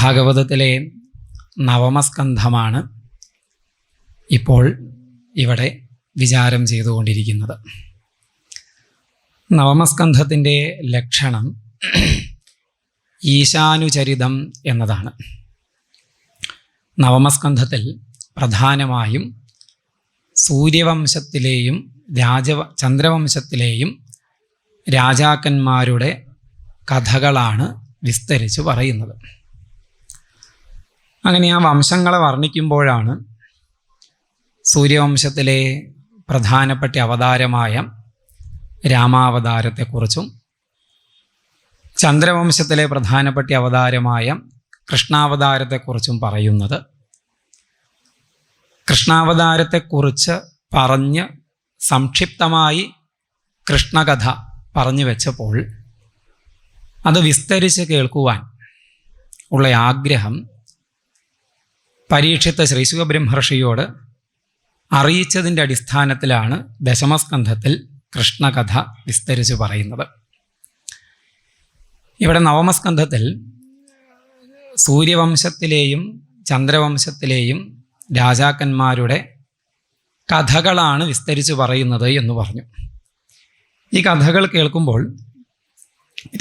ഭാഗവതത്തിലെ നവമസ്കന്ധമാണ് ഇപ്പോൾ ഇവിടെ വിചാരം ചെയ്തുകൊണ്ടിരിക്കുന്നത്. നവമസ്കന്ധത്തിൻ്റെ ലക്ഷണം ഈശാനുചരിതം എന്നതാണ്. നവമസ്കന്ധത്തിൽ പ്രധാനമായും സൂര്യവംശത്തിലെയും ചന്ദ്രവംശത്തിലെയും രാജാക്കന്മാരുടെ കഥകളാണ് വിസ്തരിച്ച് പറയുന്നത്. അങ്ങനെ ആ വംശങ്ങളെ വർണ്ണിക്കുമ്പോഴാണ് സൂര്യവംശത്തിലെ പ്രധാനപ്പെട്ട അവതാരമായ രാമാവതാരത്തെക്കുറിച്ചും ചന്ദ്രവംശത്തിലെ പ്രധാനപ്പെട്ട അവതാരമായ കൃഷ്ണാവതാരത്തെക്കുറിച്ചും പറയുന്നത്. കൃഷ്ണാവതാരത്തെക്കുറിച്ച് പറഞ്ഞ് സംക്ഷിപ്തമായി കൃഷ്ണകഥ പറഞ്ഞു വെച്ചപ്പോൾ അത് വിസ്തരിച്ച് കേൾക്കുവാൻ ഉള്ള ആഗ്രഹം പരീക്ഷിത്ത് ശ്രീശുഖബ്രഹ്മർഷിയോട് അറിയിച്ചതിൻ്റെ അടിസ്ഥാനത്തിലാണ് ദശമസ്കന്ധത്തിൽ കൃഷ്ണകഥ വിസ്തരിച്ച് പറയുന്നത്. ഇവിടെ നവമസ്കന്ധത്തിൽ സൂര്യവംശത്തിലെയും ചന്ദ്രവംശത്തിലെയും രാജാക്കന്മാരുടെ കഥകളാണ് വിസ്തരിച്ച് പറയുന്നത് എന്ന് പറഞ്ഞു. ഈ കഥകൾ കേൾക്കുമ്പോൾ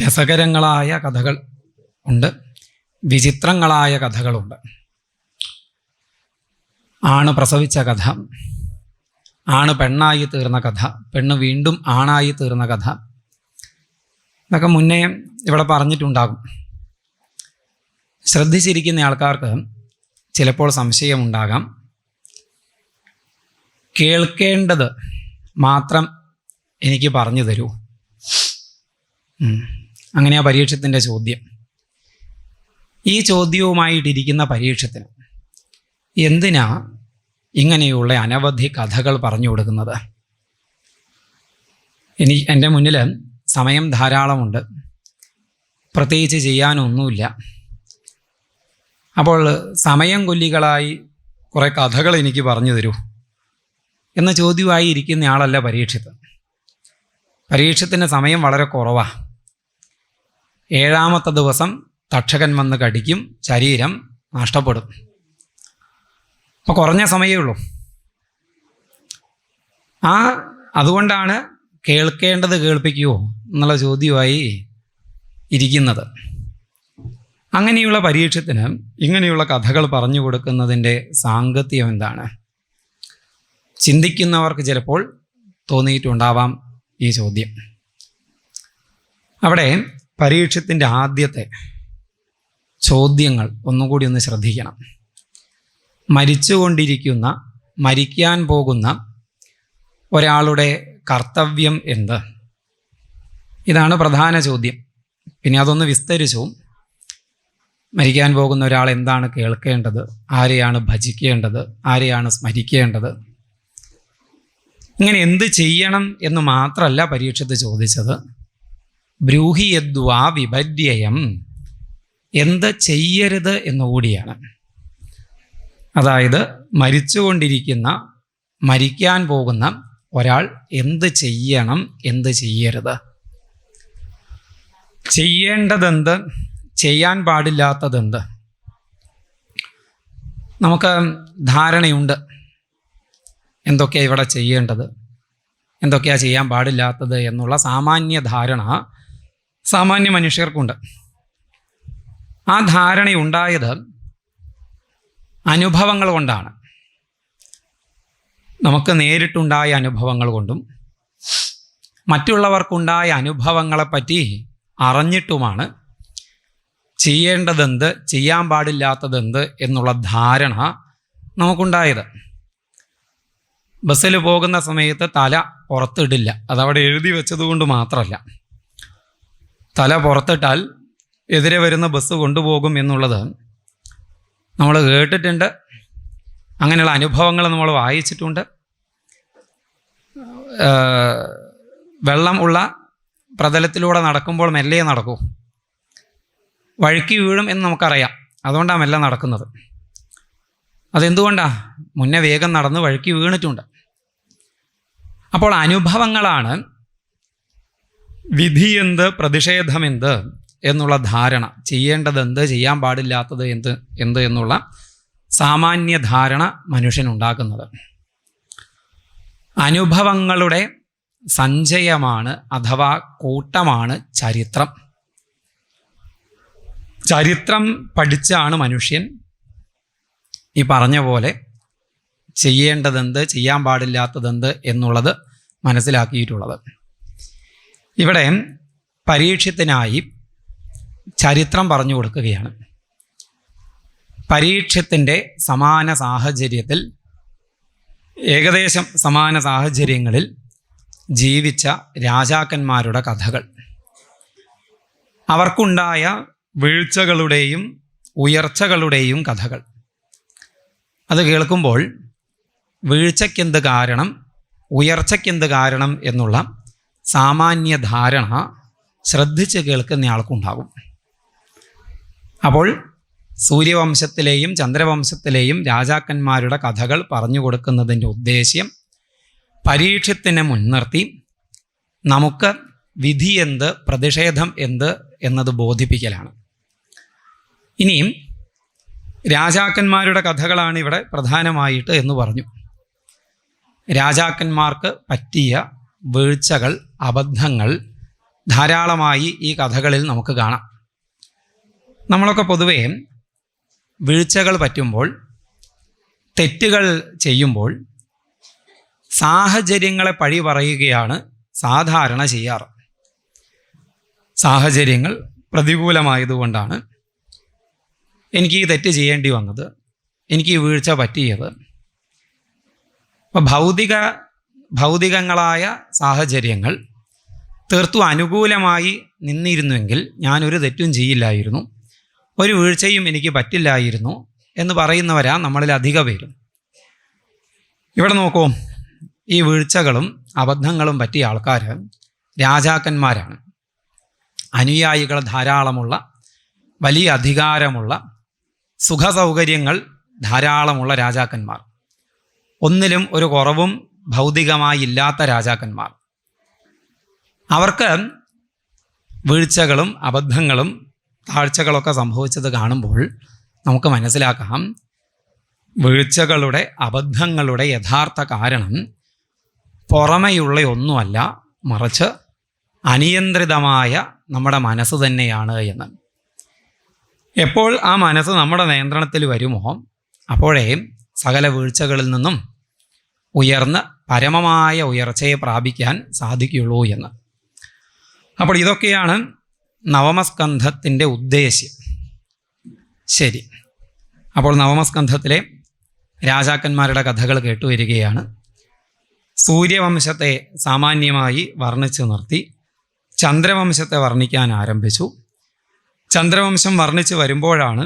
രസകരങ്ങളായ കഥകൾ ഉണ്ട്, വിചിത്രങ്ങളായ കഥകളുണ്ട്. ആണ് പ്രസവിച്ച കഥ, ആണ് പെണ്ണായി തീർന്ന കഥ, പെണ്ണ് വീണ്ടും ആണായി തീർന്ന കഥ, ഇതൊക്കെ മുന്നേ ഇവിടെ പറഞ്ഞിട്ടുണ്ടാകും. ശ്രദ്ധിച്ചിരിക്കുന്ന ആൾക്കാർക്ക് ചിലപ്പോൾ സംശയമുണ്ടാകാം, കേൾക്കേണ്ടത് മാത്രം എനിക്ക് പറഞ്ഞു തരൂ. അങ്ങനെയാ പരീക്ഷത്തിൻ്റെ ചോദ്യം. ഈ ചോദ്യവുമായിട്ടിരിക്കുന്ന പരീക്ഷത്തിന് എന്തിനാ ഇങ്ങനെയുള്ള അനവധി കഥകൾ പറഞ്ഞു കൊടുക്കുന്നത്? എൻ്റെ മുന്നിൽ സമയം ധാരാളമുണ്ട്, പ്രത്യേകിച്ച് ചെയ്യാനൊന്നുമില്ല. അപ്പോൾ സമയം കൊല്ലികളായി കുറേ കഥകൾ എനിക്ക് പറഞ്ഞു തരൂ എന്ന ചോദ്യമായി ഇരിക്കുന്ന ആളല്ല പരീക്ഷിത്ത്. പരീക്ഷത്തിന് സമയം വളരെ കുറവാണ്. 7ാമത്തെ ദിവസം തക്ഷകൻ വന്ന് കടിക്കും, ശരീരം നഷ്ടപ്പെടും. അപ്പോൾ കുറഞ്ഞ സമയമേ ഉള്ളൂ. അതുകൊണ്ടാണ് കേൾക്കേണ്ടത് കേൾപ്പിക്കുമോ എന്നുള്ള ചോദ്യമായി ഇരിക്കുന്നത്. അങ്ങനെയുള്ള പരീക്ഷത്തിന് ഇങ്ങനെയുള്ള കഥകൾ പറഞ്ഞു കൊടുക്കുന്നതിൻ്റെ സാങ്കത്യം എന്താണ്? ചിന്തിക്കുന്നവർക്ക് ചിലപ്പോൾ തോന്നിയിട്ടുണ്ടാവാം ഈ ചോദ്യം. അവിടെ പരീക്ഷത്തിൻ്റെ ആദ്യത്തെ ചോദ്യങ്ങൾ ഒന്നുകൂടി ഒന്ന് ശ്രദ്ധിക്കണം. മരിച്ചുകൊണ്ടിരിക്കുന്ന, മരിക്കാൻ പോകുന്ന ഒരാളുടെ കർത്തവ്യം എന്ത്? ഇതാണ് പ്രധാന ചോദ്യം. പിന്നെ അതൊന്ന് വിസ്തരിച്ചു. മരിക്കാൻ പോകുന്ന ഒരാൾ എന്താണ് കേൾക്കേണ്ടത്, ആരെയാണ് ഭജിക്കേണ്ടത്, ആരെയാണ് സ്മരിക്കേണ്ടത്, ഇങ്ങനെ എന്ത് ചെയ്യണം എന്ന് മാത്രമല്ല പരീക്ഷത്ത് ചോദിച്ചത്. ബ്രൂഹി യദ്വാ വിപര്യം, എന്ത് ചെയ്യരുത് എന്നുകൂടിയാണ്. അതായത് മരിച്ചുകൊണ്ടിരിക്കുന്ന, മരിക്കാൻ പോകുന്ന ഒരാൾ എന്ത് ചെയ്യണം, എന്ത് ചെയ്യരുത്, ചെയ്യേണ്ടതെന്ത്, ചെയ്യാൻ പാടില്ലാത്തതെന്ത്. നമുക്ക് ധാരണയുണ്ട് എന്തൊക്കെയാണ് ഇവിടെ ചെയ്യേണ്ടത്, എന്തൊക്കെയാണ് ചെയ്യാൻ പാടില്ലാത്തത് എന്നുള്ള സാമാന്യ ധാരണ സാമാന്യ മനുഷ്യർക്കുണ്ട്. ആ ധാരണയുണ്ടായത് അനുഭവങ്ങൾ കൊണ്ടാണ്. നമുക്ക് നേരിട്ടുണ്ടായ അനുഭവങ്ങൾ കൊണ്ടും മറ്റുള്ളവർക്കുണ്ടായ അനുഭവങ്ങളെപ്പറ്റി അറിഞ്ഞിട്ടുമാണ് ചെയ്യേണ്ടതെന്ത്, ചെയ്യാൻ പാടില്ലാത്തതെന്ത് എന്നുള്ള ധാരണ നമുക്കുണ്ടായത്. ബസ്സിൽ പോകുന്ന സമയത്ത് തല പുറത്തിടില്ല, അതവിടെ എഴുതി വെച്ചതുകൊണ്ട് മാത്രമല്ല. തല പുറത്തിട്ടാൽ എതിരെ വരുന്ന ബസ് കൊണ്ടുപോകും എന്നുള്ളത് നമ്മൾ കേട്ടിട്ടുണ്ട്. അങ്ങനെയുള്ള അനുഭവങ്ങൾ നമ്മൾ വായിച്ചിട്ടുണ്ട്. വെള്ളം ഉള്ള പ്രതലത്തിലൂടെ നടക്കുമ്പോൾ മെല്ലെ നടക്കൂ, വഴുക്കി വീഴും എന്ന് നമുക്കറിയാം. അതുകൊണ്ടാണ് മെല്ലെ നടക്കുന്നത്. അതെന്തുകൊണ്ടാണ്? മുന്നേ വേഗം നടന്ന് വഴുക്കി വീണിട്ടുണ്ട്. അപ്പോൾ അനുഭവങ്ങളാണ് വിധിയെന്ത് പ്രതിഷേധമെന്ത് എന്നുള്ള ധാരണ, ചെയ്യേണ്ടത് എന്ത്, ചെയ്യാൻ പാടില്ലാത്തത് എന്ത് എന്നുള്ള സാമാന്യ ധാരണ മനുഷ്യനുണ്ടാക്കുന്നത്. അനുഭവങ്ങളുടെ സഞ്ചയമാണ് അഥവാ കൂട്ടമാണ് ചരിത്രം. ചരിത്രം പഠിച്ചാണ് മനുഷ്യൻ ഈ പറഞ്ഞ പോലെ ചെയ്യേണ്ടതെന്ത്, ചെയ്യാൻ പാടില്ലാത്തതെന്ത് എന്നുള്ളത് മനസ്സിലാക്കിയിട്ടുള്ളത്. ഇവിടെ പരീക്ഷത്തിനായി ചരിത്രം പറഞ്ഞു കൊടുക്കുകയാണ്. പരീക്ഷത്തിൻ്റെ സമാന സാഹചര്യത്തിൽ, ഏകദേശം സമാന സാഹചര്യങ്ങളിൽ ജീവിച്ച രാജാക്കന്മാരുടെ കഥകൾ, അവർക്കുണ്ടായ വീഴ്ചകളുടെയും ഉയർച്ചകളുടെയും കഥകൾ. അത് കേൾക്കുമ്പോൾ വീഴ്ചയ്ക്കെന്ത് കാരണം, ഉയർച്ചയ്ക്കെന്ത് കാരണം എന്നുള്ള സാമാന്യ ധാരണ ശ്രദ്ധിച്ച് കേൾക്കുന്നയാൾക്കുണ്ടാകും. അപ്പോൾ സൂര്യവംശത്തിലെയും ചന്ദ്രവംശത്തിലെയും രാജാക്കന്മാരുടെ കഥകൾ പറഞ്ഞു കൊടുക്കുന്നതിൻ്റെ ഉദ്ദേശ്യം പരീക്ഷത്തിനെ മുൻനിർത്തി നമുക്ക് വിധി എന്ത്, പ്രതിഷേധം എന്ത് എന്നത് ബോധിപ്പിക്കലാണ്. ഇനിയും രാജാക്കന്മാരുടെ കഥകളാണ് ഇവിടെ പ്രധാനമായിട്ട് എന്ന് പറഞ്ഞു. രാജാക്കന്മാർക്ക് പറ്റിയ വീഴ്ചകൾ, അബദ്ധങ്ങൾ ധാരാളമായി ഈ കഥകളിൽ നമുക്ക് കാണാം. നമ്മളൊക്കെ പൊതുവേ വീഴ്ചകൾ പറ്റുമ്പോൾ, തെറ്റുകൾ ചെയ്യുമ്പോൾ സാഹചര്യങ്ങളെ പഴി പറയുകയാണ് സാധാരണ ചെയ്യാറ്. സാഹചര്യങ്ങൾ പ്രതികൂലമായതുകൊണ്ടാണ് എനിക്ക് ഈ തെറ്റ് ചെയ്യേണ്ടി വന്നത്, എനിക്ക് ഈ വീഴ്ച പറ്റിയത്. അപ്പോൾ ഭൗതികങ്ങളായ സാഹചര്യങ്ങൾ തീർത്തും അനുകൂലമായി നിന്നിരുന്നുവെങ്കിൽ ഞാനൊരു തെറ്റും ചെയ്യില്ലായിരുന്നു, ഒരു വീഴ്ചയും എനിക്ക് പറ്റില്ലായിരുന്നു എന്ന് പറയുന്നവരാ നമ്മളിൽ അധിക പേരും. ഇവിടെ നോക്കൂ, ഈ വീഴ്ചകളും അബദ്ധങ്ങളും പറ്റിയ ആൾക്കാർ രാജാക്കന്മാരാണ്. അനുയായികൾ ധാരാളമുള്ള, വലിയ അധികാരമുള്ള, സുഖസൗകര്യങ്ങൾ ധാരാളമുള്ള രാജാക്കന്മാർ, ഒന്നിലും ഒരു കുറവും ഭൗതികമായി ഇല്ലാത്ത രാജാക്കന്മാർ. അവർക്ക് വീഴ്ചകളും അബദ്ധങ്ങളും താഴ്ചകളൊക്കെ സംഭവിച്ചത് കാണുമ്പോൾ നമുക്ക് മനസ്സിലാക്കാം, വീഴ്ചകളുടെ, അബദ്ധങ്ങളുടെ യഥാർത്ഥ കാരണം പുറമെയുള്ള ഒന്നുമല്ല, മറിച്ച് അനിയന്ത്രിതമായ നമ്മുടെ മനസ്സ് തന്നെയാണ് എന്ന്. എപ്പോൾ ആ മനസ്സ് നമ്മുടെ നിയന്ത്രണത്തിൽ വരുമോ അപ്പോഴേ സകല വീഴ്ചകളിൽ നിന്നും ഉയർന്ന് പരമമായ ഉയർച്ചയെ പ്രാപിക്കാൻ സാധിക്കുകയുള്ളൂ എന്ന്. അപ്പോൾ ഇതൊക്കെയാണ് നവമസ്കന്ധത്തിൻ്റെ ഉദ്ദേശ്യം. ശരി, അപ്പോൾ നവമസ്കന്ധത്തിലെ രാജാക്കന്മാരുടെ കഥകൾ കേട്ടുവരികയാണ്. സൂര്യവംശത്തെ സാമാന്യമായി വർണ്ണിച്ചു നിർത്തി ചന്ദ്രവംശത്തെ വർണ്ണിക്കാൻ ആരംഭിച്ചു. ചന്ദ്രവംശം വർണ്ണിച്ച് വരുമ്പോഴാണ്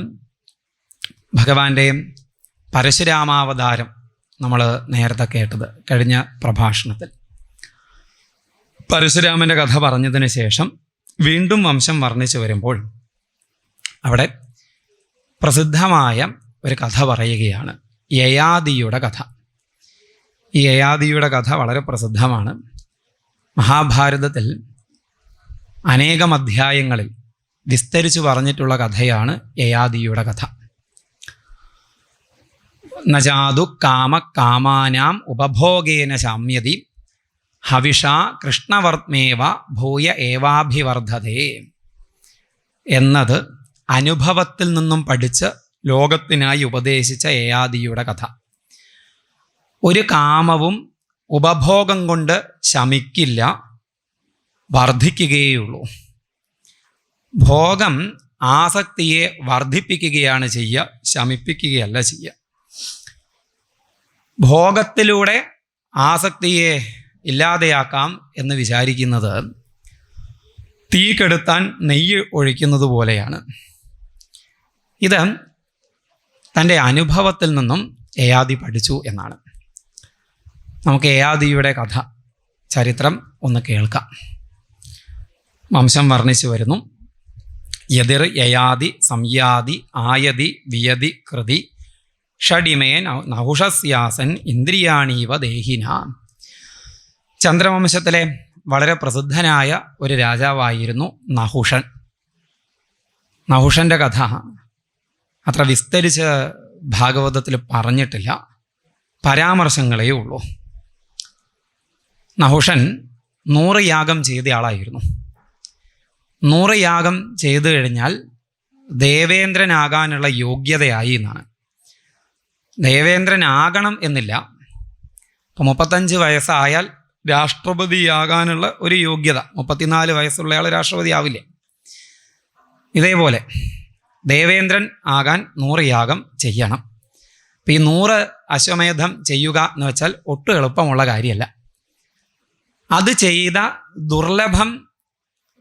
ഭഗവാന്റെ പരശുരാമാവതാരം നമ്മൾ നേരത്തെ കേട്ടത്. കഴിഞ്ഞ പ്രഭാഷണത്തിൽ പരശുരാമൻ്റെ കഥ പറഞ്ഞതിന് ശേഷം വീണ്ടും വംശം വർണ്ണിച്ചു വരുമ്പോൾ അവിടെ പ്രസിദ്ധമായ ഒരു കഥ പറയുകയാണ്, യയാതിയുടെ കഥ. ഈ യയാതിയുടെ കഥ വളരെ പ്രസിദ്ധമാണ്. മഹാഭാരതത്തിൽ അനേകം അധ്യായങ്ങളിൽ വിസ്തരിച്ചു പറഞ്ഞിട്ടുള്ള കഥയാണ് യയാതിയുടെ കഥ. നജാതു കാമകാമാനാം ഉപഭോഗേന ശാമ്യതി ഹവിഷ കൃഷ്ണവർമ്മേവ ഭൂയ ഏവാഭിവർദ്ധതേ എന്നത് അനുഭവത്തിൽ നിന്നും പഠിച്ച് ലോകത്തിനായി ഉപദേശിച്ച യയാതിയുടെ കഥ. ഒരു കാമവും ഉപഭോഗം കൊണ്ട് ശമിക്കില്ല, വർദ്ധിക്കുകയുള്ളൂ. ഭോഗം ആസക്തിയെ വർദ്ധിപ്പിക്കുകയാണ് ചെയ്യുക, ശമിപ്പിക്കുകയല്ല ചെയ്യുക. ഭോഗത്തിലൂടെ ആസക്തിയെ ഇല്ലാതെയാക്കാം എന്ന് വിചാരിക്കുന്നത് തീ കെടുത്താൻ നെയ്യ് ഒഴിക്കുന്നത് പോലെയാണ്. ഇത് തൻ്റെ അനുഭവത്തിൽ നിന്നും യയാതി പഠിച്ചു എന്നാണ്. നമുക്ക് യയാതിയുടെ കഥ, ചരിത്രം ഒന്ന് കേൾക്കാം. വംശം വർണ്ണിച്ചു വരുന്നു. യതിർ യയാതി സംയാതി ആയതി വിയതി കൃതി ഷഡിമേ നഹുഷസ്യാസൻ ഇന്ദ്രിയാണീവ ദേഹിന. ചന്ദ്രവംശത്തിലെ വളരെ പ്രസിദ്ധനായ ഒരു രാജാവായിരുന്നു നഹുഷൻ. നഹുഷൻ്റെ കഥ അത്ര വിസ്തരിച്ച് ഭാഗവതത്തിൽ പറഞ്ഞിട്ടില്ല, പരാമർശങ്ങളേ ഉള്ളൂ. നഹുഷൻ 100 യാഗം ചെയ്ത ആളായിരുന്നു. 100 യാഗം ചെയ്തു കഴിഞ്ഞാൽ ദേവേന്ദ്രനാകാനുള്ള യോഗ്യതയായി എന്നാണ്. ദേവേന്ദ്രനാകണം എന്നില്ല. ഇപ്പം 35 വയസ്സായാൽ രാഷ്ട്രപതിയാകാനുള്ള ഒരു യോഗ്യത, 34 വയസ്സുള്ള ആൾ രാഷ്ട്രപതി ആവില്ലേ? ഇതേപോലെ ദേവേന്ദ്രൻ ആകാൻ 100 യാഗം ചെയ്യണം. അപ്പം ഈ 100 അശ്വമേധം ചെയ്യുക എന്ന് വെച്ചാൽ ഒട്ടും എളുപ്പമുള്ള കാര്യമല്ല. അത് ചെയ്ത ദുർലഭം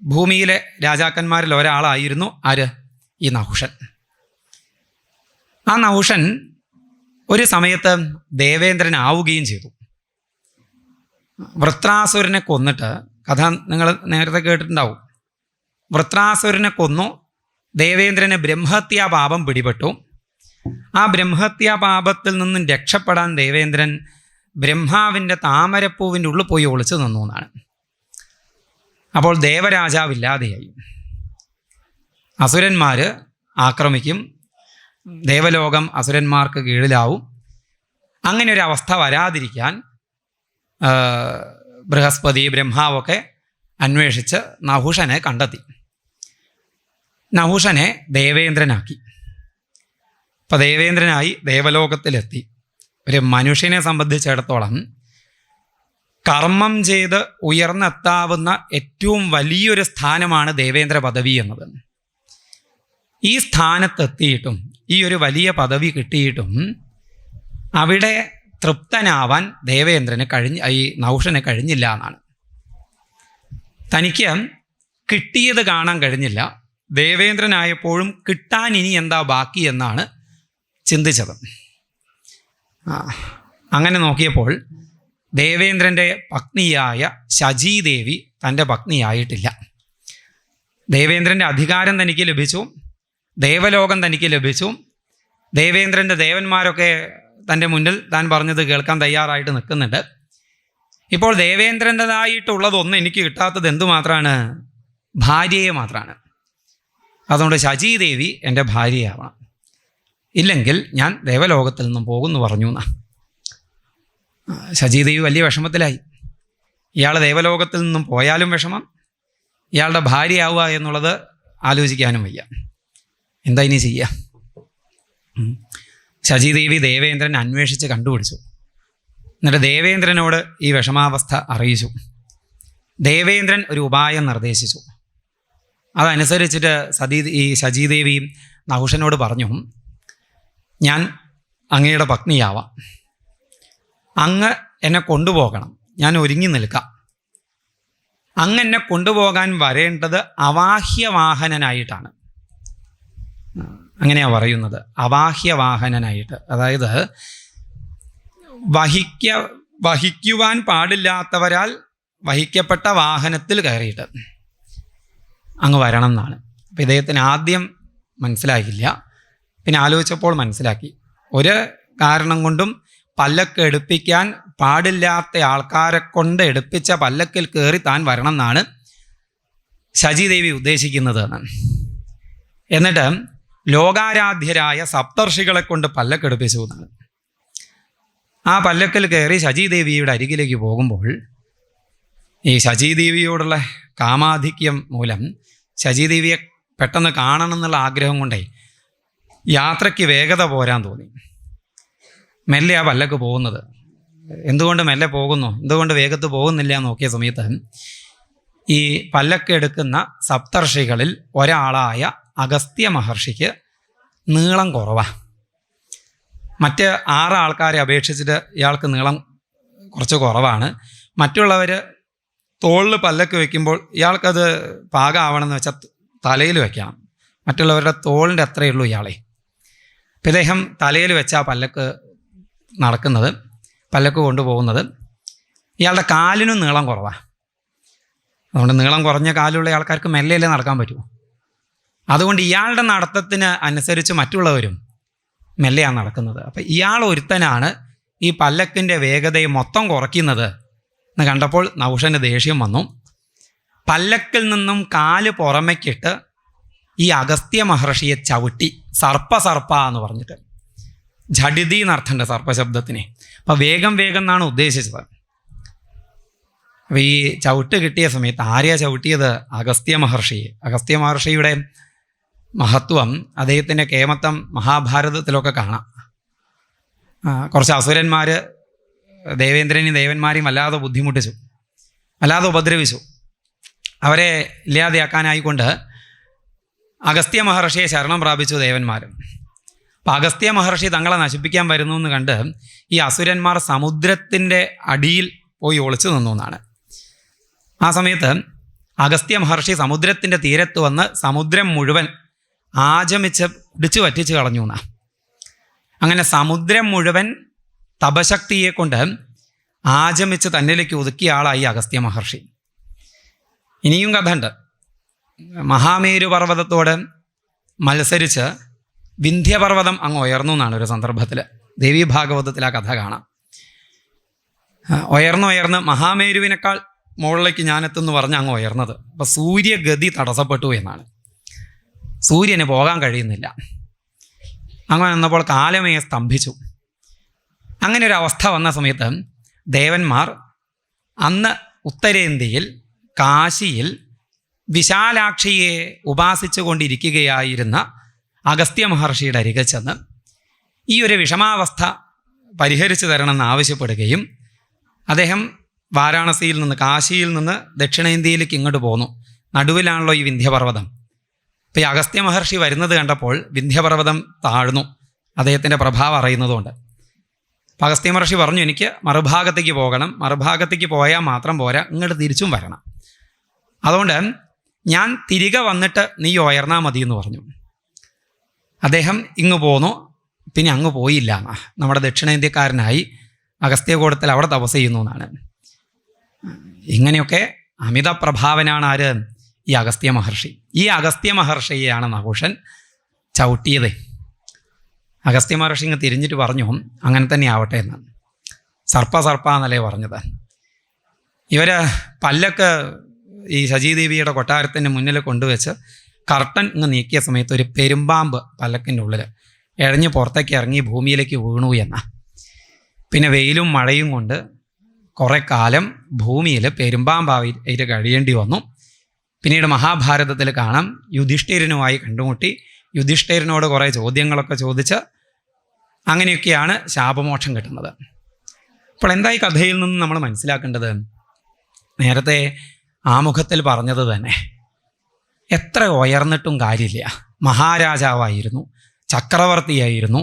ഭൂമിയിലെ രാജാക്കന്മാരിൽ ഒരാളായിരുന്നു ആര്? ഈ നഹുഷൻ. ആ നഹുഷൻ ഒരു സമയത്ത് ദേവേന്ദ്രനാവുകയും ചെയ്തു. വൃത്രാസുരനെ കൊന്നിട്ട്, കഥ നിങ്ങൾ നേരത്തെ കേട്ടിട്ടുണ്ടാവും. വൃത്രാസുരനെ കൊന്നു. ദേവേന്ദ്രന് ബ്രഹ്മഹത്യാ പാപം പിടിപെട്ടു. ആ ബ്രഹ്മഹത്യാ പാപത്തിൽ നിന്നും രക്ഷപ്പെടാൻ ദേവേന്ദ്രൻ ബ്രഹ്മാവിൻ്റെ താമരപ്പൂവിൻ്റെ ഉള്ളിൽ പോയി ഒളിച്ചു നിന്നു എന്നാണ്. അപ്പോൾ ദേവരാജാവില്ലാതെയായി. അസുരന്മാർ ആക്രമിക്കും, ദേവലോകം അസുരന്മാർക്ക് കീഴിലാവും. അങ്ങനെ ഒരു അവസ്ഥ വരാതിരിക്കാൻ ബൃഹസ്പതി ബ്രഹ്മാവൊക്കെ അന്വേഷിച്ച് നഹുഷനെ കണ്ടെത്തി. നഹുഷനെ ദേവേന്ദ്രനാക്കി. അപ്പം ദേവേന്ദ്രനായി ദേവലോകത്തിലെത്തി. ഒരു മനുഷ്യനെ സംബന്ധിച്ചിടത്തോളം കർമ്മം ചെയ്ത് ഉയർന്നെത്താവുന്ന ഏറ്റവും വലിയൊരു സ്ഥാനമാണ് ദേവേന്ദ്ര പദവി എന്നത്. ഈ സ്ഥാനത്തെത്തിയിട്ടും, ഈ ഒരു വലിയ പദവി കിട്ടിയിട്ടും അവിടെ തൃപ്തനാവാൻ ഈ നഹുഷന് കഴിഞ്ഞില്ല എന്നാണ്. തനിക്ക് കിട്ടിയത് കാണാൻ കഴിഞ്ഞില്ല. ദേവേന്ദ്രനായപ്പോഴും കിട്ടാൻ ഇനി എന്താ ബാക്കി എന്നാണ് ചിന്തിച്ചത്. അങ്ങനെ നോക്കിയപ്പോൾ ദേവേന്ദ്രൻ്റെ പത്നിയായ ശചീദേവി തൻ്റെ പത്നിയായിട്ടില്ല. ദേവേന്ദ്രൻ്റെ അധികാരം തനിക്ക് ലഭിച്ചു, ദേവലോകം തനിക്ക് ലഭിച്ചു. ദേവേന്ദ്രൻ്റെ ദേവന്മാരൊക്കെ തൻ്റെ മുന്നിൽ താൻ പറഞ്ഞത് കേൾക്കാൻ തയ്യാറായിട്ട് നിൽക്കുന്നുണ്ട്. ഇപ്പോൾ ദേവേന്ദ്രൻ്റെതായിട്ടുള്ളതൊന്നും എനിക്ക് കിട്ടാത്തത് എന്തുമാത്രമാണ്? ഭാര്യയെ മാത്രമാണ്. അതുകൊണ്ട് ശചീദേവി എൻ്റെ ഭാര്യയാവണം, ഇല്ലെങ്കിൽ ഞാൻ ദേവലോകത്തിൽ നിന്നും പോകുമെന്ന് പറഞ്ഞു എന്നാ. ശചീദേവി വലിയ വിഷമത്തിലായി. ഇയാൾ ദേവലോകത്തിൽ നിന്നും പോയാലും വിഷമം, ഇയാളുടെ ഭാര്യയാവുക എന്നുള്ളത് ആലോചിക്കാനും വയ്യ. എന്താ ഇനി ചെയ്യുക? ശചീദേവി ദേവേന്ദ്രൻ അന്വേഷിച്ച് കണ്ടുപിടിച്ചു. എന്നിട്ട് ദേവേന്ദ്രനോട് ഈ വിഷമാവസ്ഥ അറിയിച്ചു. ദേവേന്ദ്രൻ ഒരു ഉപായം നിർദ്ദേശിച്ചു. അതനുസരിച്ചിട്ട് ശചീദേവി നഹുഷനോട് പറഞ്ഞു, ഞാൻ അങ്ങയുടെ പത്നിയാവാം, അങ്ങ് എന്നെ കൊണ്ടുപോകണം, ഞാൻ ഒരുങ്ങി നിൽക്കാം. അങ്ങ് എന്നെ കൊണ്ടുപോകാൻ വരേണ്ടത് അവാഹ്യവാഹനനായിട്ടാണ്. അങ്ങനെയാണ് പറയുന്നത്, അവാഹ്യവാഹനനായിട്ട്. അതായത് വഹിക്കുവാൻ പാടില്ലാത്തവരാൽ വഹിക്കപ്പെട്ട വാഹനത്തിൽ കയറിയിട്ട് അങ്ങ് വരണം എന്നാണ്. അപ്പം ഇദ്ദേഹത്തിന് ആദ്യം മനസ്സിലായില്ല, പിന്നെ ആലോചിച്ചപ്പോൾ മനസ്സിലാക്കി. ഒരു കാരണം കൊണ്ടും പല്ലക്ക് എടുപ്പിക്കാൻ പാടില്ലാത്ത ആൾക്കാരെ കൊണ്ട് എടുപ്പിച്ച പല്ലക്കിൽ കയറി താൻ വരണം എന്നാണ് ശചീദേവി ഉദ്ദേശിക്കുന്നത് എന്നാണ്. എന്നിട്ട് ലോകാരാധ്യരായ സപ്തർഷികളെ കൊണ്ട് പല്ലക്കെടുപ്പിച്ചു എന്നാണ്. ആ പല്ലക്കിൽ കയറി ശചീദേവിയുടെ അരികിലേക്ക് പോകുമ്പോൾ ഈ ശചീദേവിയോടുള്ള കാമാധിക്യം മൂലം ശചീദേവിയെ പെട്ടെന്ന് കാണണം എന്നുള്ള ആഗ്രഹം കൊണ്ടേ യാത്രയ്ക്ക് വേഗത പോരാൻ തോന്നി. മെല്ലെ ആ പല്ലക്ക് പോകുന്നത്. എന്തുകൊണ്ട് മെല്ലെ പോകുന്നു, എന്തുകൊണ്ട് വേഗത്ത് പോകുന്നില്ല എന്ന് നോക്കിയ സമയത്ത് ഈ പല്ലക്ക് എടുക്കുന്ന സപ്തർഷികളിൽ ഒരാളായ അഗസ്ത്യ മഹർഷിക്ക് നീളം കുറവാണ്. മറ്റ് 6 ആൾക്കാരെ അപേക്ഷിച്ചിട്ട് ഇയാൾക്ക് നീളം കുറച്ച് കുറവാണ്. മറ്റുള്ളവർ തോളിൽ പല്ലക്ക് വയ്ക്കുമ്പോൾ ഇയാൾക്കത് പാകമാവണമെന്ന് വെച്ചാൽ തലയിൽ വയ്ക്കണം. മറ്റുള്ളവരുടെ തോളിൻ്റെ അത്രയേ ഉള്ളൂ ഇയാളെ. അപ്പം ഇദ്ദേഹം തലയിൽ വെച്ചാൽ പല്ലക്ക് നടക്കുന്നത്, പല്ലക്ക് കൊണ്ടുപോകുന്നത്. ഇയാളുടെ കാലിനും നീളം കുറവാണ്. അതുകൊണ്ട് നീളം കുറഞ്ഞ കാലുള്ള ആൾക്കാർക്ക് മെല്ലെയല്ലേ നടക്കാൻ പറ്റൂ. അതുകൊണ്ട് ഇയാളുടെ നടത്തത്തിന് അനുസരിച്ച് മറ്റുള്ളവരും മെല്ലെയാണ് നടക്കുന്നത്. അപ്പം ഇയാൾ ഒരുത്തനാണ് ഈ പല്ലക്കിൻ്റെ വേഗതയെ മൊത്തം കുറയ്ക്കുന്നത് എന്ന് കണ്ടപ്പോൾ നഹുഷന് ദേഷ്യം വന്നു. പല്ലക്കിൽ നിന്നും കാല് പുറമേക്കിട്ട് ഈ അഗസ്ത്യ മഹർഷിയെ ചവിട്ടി, സർപ്പ എന്ന് പറഞ്ഞിട്ട്. ജഡിതി എന്നർത്ഥമുണ്ട് സർപ്പശബ്ദത്തിന്. അപ്പം വേഗം എന്നാണ് ഉദ്ദേശിച്ചത്. അപ്പം ഈ ചവിട്ട് കിട്ടിയ സമയത്ത് ആരെയാ ചവിട്ടിയത്? അഗസ്ത്യ മഹർഷിയെ. അഗസ്ത്യ മഹർഷിയുടെ മഹത്വം, അദ്ദേഹത്തിൻ്റെ കേമത്വം മഹാഭാരതത്തിലൊക്കെ കാണാം. കുറച്ച് അസുരന്മാർ ദേവന്മാരെയും വല്ലാതെ ബുദ്ധിമുട്ടിച്ചു, വല്ലാതെ ഉപദ്രവിച്ചു. അവരെ ഇല്ലാതെയാക്കാനായിക്കൊണ്ട് അഗസ്ത്യ മഹർഷിയെ ശരണം പ്രാപിച്ചു ദേവന്മാർ. അപ്പം അഗസ്ത്യ മഹർഷി തങ്ങളെ നശിപ്പിക്കാൻ വരുന്നു എന്ന് കണ്ട് ഈ അസുരന്മാർ സമുദ്രത്തിൻ്റെ അടിയിൽ പോയി ഒളിച്ചു നിന്നു എന്നാണ്. ആ സമയത്ത് അഗസ്ത്യ മഹർഷി സമുദ്രത്തിൻ്റെ തീരത്ത് വന്ന് സമുദ്രം മുഴുവൻ ആചമിച്ച് കുടിച്ചു വറ്റിച്ച് കളഞ്ഞു എന്നാ. അങ്ങനെ സമുദ്രം മുഴുവൻ തപശക്തിയെ കൊണ്ട് ആചമിച്ച് തന്നിലേക്ക് ഒതുക്കിയ ആളായി അഗസ്ത്യ മഹർഷി. ഇനിയും കഥ ഉണ്ട്. മഹാമേരു പർവ്വതത്തോട് മത്സരിച്ച് വിന്ധ്യപർവ്വതം അങ്ങ് ഉയർന്നു എന്നാണ് ഒരു സന്ദർഭത്തിൽ. ദേവീ ഭാഗവതത്തിൽ ആ കഥ കാണാം. ഉയർന്ന് മഹാമേരുവിനേക്കാൾ മുകളിലേക്ക് ഞാനെത്തുമെന്ന് പറഞ്ഞ് അങ്ങ് ഉയർന്നത്. അപ്പം സൂര്യഗതി തടസ്സപ്പെട്ടു എന്നാണ്. സൂര്യന് പോകാൻ കഴിയുന്നില്ല. അങ്ങനെ വന്നപ്പോൾ കാലമേ സ്തംഭിച്ചു. അങ്ങനെ ഒരു അവസ്ഥ വന്ന സമയത്ത് ദേവന്മാർ അന്ന് ഉത്തരേന്ത്യയിൽ കാശിയിൽ വിശാലാക്ഷിയെ ഉപാസിച്ചു കൊണ്ടിരിക്കുകയായിരുന്ന അഗസ്ത്യ മഹർഷിയുടെ അരികെ ചെന്ന് ഈ ഒരു വിഷമാവസ്ഥ പരിഹരിച്ചു തരണമെന്ന് ആവശ്യപ്പെടുകയും അദ്ദേഹം വാരാണസിയിൽ നിന്ന്, കാശിയിൽ നിന്ന് ദക്ഷിണേന്ത്യയിലേക്ക് ഇങ്ങോട്ട് പോന്നു. നടുവിലാണല്ലോ ഈ വിന്ധ്യപർവ്വതം. അപ്പോൾ ഈ അഗസ്ത്യ മഹർഷി വരുന്നത് കണ്ടപ്പോൾ വിന്ധ്യപർവ്വതം താഴ്ന്നു, അദ്ദേഹത്തിൻ്റെ പ്രഭാവം അറിയുന്നതുകൊണ്ട്. അപ്പോൾ അഗസ്ത്യ മഹർഷി പറഞ്ഞു, എനിക്ക് മറുഭാഗത്തേക്ക് പോകണം, മറുഭാഗത്തേക്ക് പോയാൽ മാത്രം പോരാ, ഇങ്ങോട്ട് തിരിച്ചും വരണം. അതുകൊണ്ട് ഞാൻ തിരികെ വന്നിട്ട് നീ ഉയർന്നാൽ മതി എന്ന് പറഞ്ഞു. അദ്ദേഹം ഇങ്ങ് പോന്നു, പിന്നെ അങ്ങ് പോയില്ല. നമ്മുടെ ദക്ഷിണേന്ത്യക്കാരനായി അഗസ്ത്യകൂടത്തിൽ അവിടെ തപസ് ചെയ്യുന്നു എന്നാണ്. ഇങ്ങനെയൊക്കെ അമിത പ്രഭാവനാണ് ആര്? ഈ അഗസ്ത്യ മഹർഷി. ഈ അഗസ്ത്യ മഹർഷിയെയാണ് നഹുഷൻ ചവിട്ടിയത്. അഗസ്ത്യ മഹർഷി ഇങ്ങ് തിരിഞ്ഞിട്ട് പറഞ്ഞു, അങ്ങനെ തന്നെ ആവട്ടെ എന്ന്. സർപ്പ എന്നല്ലേ പറഞ്ഞത്. ഇവർ പല്ലൊക്കെ ഈ ശചീദേവിയുടെ കൊട്ടാരത്തിൻ്റെ മുന്നിൽ കൊണ്ടുവച്ച് കർട്ടൻ ഇങ്ങ് നീക്കിയ സമയത്ത് ഒരു പെരുമ്പാമ്പ് പല്ലക്കിൻ്റെ ഉള്ളിൽ ഇഴഞ്ഞ് പുറത്തേക്ക് ഇറങ്ങി ഭൂമിയിലേക്ക് വീണു എന്ന. പിന്നെ വെയിലും മഴയും കൊണ്ട് കുറേ കാലം ഭൂമിയിൽ പെരുമ്പാമ്പായിട്ട് കഴിയേണ്ടി വന്നു. പിന്നീട് മഹാഭാരതത്തിൽ കാണാം, യുധിഷ്ഠിരനുമായി കണ്ടുമുട്ടി, യുധിഷ്ഠിരനോട് കുറേ ചോദ്യങ്ങളൊക്കെ ചോദിച്ച് അങ്ങനെയൊക്കെയാണ് ശാപമോക്ഷം കിട്ടുന്നത്. അപ്പോൾ എന്താ ഈ കഥയിൽ നിന്ന് നമ്മൾ മനസ്സിലാക്കേണ്ടത്? നേരത്തെ ആമുഖത്തിൽ പറഞ്ഞത് തന്നെ, എത്ര ഉയർന്നിട്ടും കാര്യമില്ല. മഹാരാജാവായിരുന്നു, ചക്രവർത്തിയായിരുന്നു.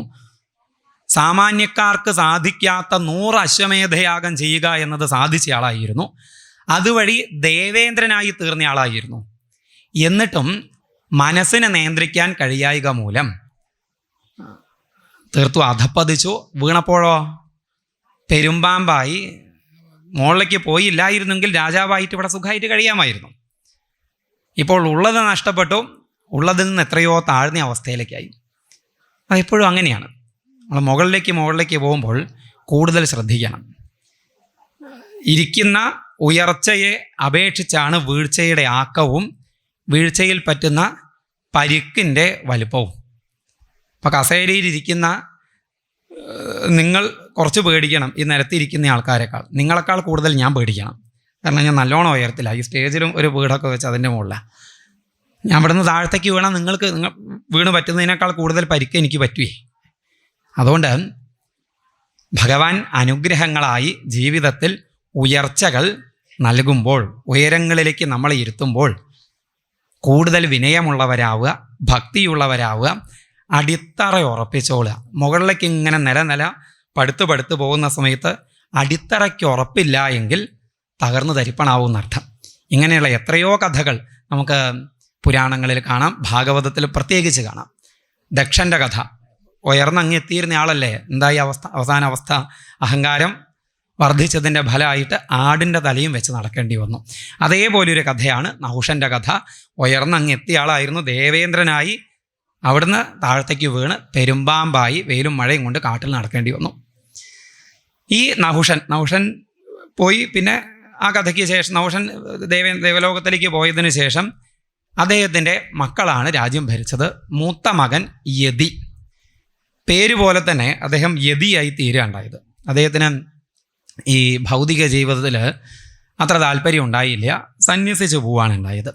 സാമാന്യക്കാർക്ക് സാധിക്കാത്ത 100 അശ്വമേധയാഗം ചെയ്യുക എന്നത് സാധിച്ച ആളായിരുന്നു. അതുവഴി ദേവേന്ദ്രനായി തീർന്ന ആളായിരുന്നു. എന്നിട്ടും മനസ്സിനെ നിയന്ത്രിക്കാൻ കഴിയായിക മൂലം തീർത്തു അധപ്പതിച്ചു. വീണപ്പോഴോ പെരുമ്പാമ്പായി. മുകളിലേക്ക് പോയില്ലായിരുന്നെങ്കിൽ രാജാവായിട്ട് ഇവിടെ സുഖമായിട്ട് കഴിയാമായിരുന്നു. ഇപ്പോൾ ഉള്ളത് നഷ്ടപ്പെട്ടു, ഉള്ളതിൽ നിന്ന് എത്രയോ താഴ്ന്ന അവസ്ഥയിലേക്കായി. അതെപ്പോഴും അങ്ങനെയാണ്. നമ്മൾ മുകളിലേക്ക് പോകുമ്പോൾ കൂടുതൽ ശ്രദ്ധിക്കണം. ഇരിക്കുന്ന ഉയർച്ചയെ അപേക്ഷിച്ചാണ് വീഴ്ചയുടെ ആക്കവും വീഴ്ചയിൽ പറ്റുന്ന പരിക്കിൻ്റെ വലുപ്പവും. അപ്പോൾ കസേരയിലിരിക്കുന്ന നിങ്ങൾ കുറച്ച് പേടിക്കണം ഈ നിരത്തിയിരിക്കുന്ന ആൾക്കാരെക്കാൾ. നിങ്ങളെക്കാൾ കൂടുതൽ ഞാൻ പേടിക്കണം. കാരണം ഞാൻ നല്ലോണം ഉയരത്തില്ല. ഈ സ്റ്റേജിലും ഒരു വീടൊക്കെ വെച്ച് അതിൻ്റെ മുകളിലാണ്. ഞാൻ ഇവിടുന്ന് താഴത്തേക്ക് വീണാൽ നിങ്ങൾ വീണ് പറ്റുന്നതിനേക്കാൾ കൂടുതൽ പരിക്ക് എനിക്ക് പറ്റുവേ. അതുകൊണ്ട് ഭഗവാൻ അനുഗ്രഹങ്ങളായി ജീവിതത്തിൽ ഉയർച്ചകൾ നൽകുമ്പോൾ, ഉയരങ്ങളിലേക്ക് നമ്മളെ ഇരുത്തുമ്പോൾ കൂടുതൽ വിനയമുള്ളവരാവുക, ഭക്തിയുള്ളവരാവുക, അടിത്തറ ഉറപ്പിച്ചോളുക. മുകളിലേക്ക് ഇങ്ങനെ നില പടുത്ത് പോകുന്ന സമയത്ത് അടിത്തറയ്ക്ക് ഉറപ്പില്ല എങ്കിൽ തകർന്നു തരിപ്പണാവുമെന്നർത്ഥം. ഇങ്ങനെയുള്ള എത്രയോ കഥകൾ നമുക്ക് പുരാണങ്ങളിൽ കാണാം, ഭാഗവതത്തിൽ പ്രത്യേകിച്ച് കാണാം. ദക്ഷൻ്റെ കഥ. ഉയർന്നങ്ങെത്തിയിരുന്ന ആളല്ലേ, എന്തായി അവസാന അവസ്ഥ? അഹങ്കാരം വർദ്ധിച്ചതിൻ്റെ ഫലമായിട്ട് ആടിൻ്റെ തലയും വെച്ച് നടക്കേണ്ടി വന്നു. അതേപോലൊരു കഥയാണ് നഹുഷൻ്റെ കഥ. ഉയർന്നങ്ങെത്തിയ ആളായിരുന്നു, ദേവേന്ദ്രനായി അവിടുന്ന് താഴത്തേക്ക് വീണ് പെരുമ്പാമ്പായി വെയിലും മഴയും കൊണ്ട് കാട്ടിൽ നടക്കേണ്ടി വന്നു. ഈ നഹുഷൻ പോയി. പിന്നെ ആ കഥയ്ക്ക് ശേഷം നഹുഷൻ ദേവലോകത്തിലേക്ക് പോയതിനു ശേഷം അദ്ദേഹത്തിൻ്റെ മക്കളാണ് രാജ്യം ഭരിച്ചത്. മൂത്ത മകൻ യതി, പേര് പോലെ തന്നെ അദ്ദേഹം യതിയായി തീരുകയുണ്ടായത്. അദ്ദേഹത്തിന് ഈ ഭൗതിക ജീവിതത്തിൽ അത്ര താല്പര്യം ഉണ്ടായില്ല, സന്യസിച്ചു പോവാണ് ഉണ്ടായത്.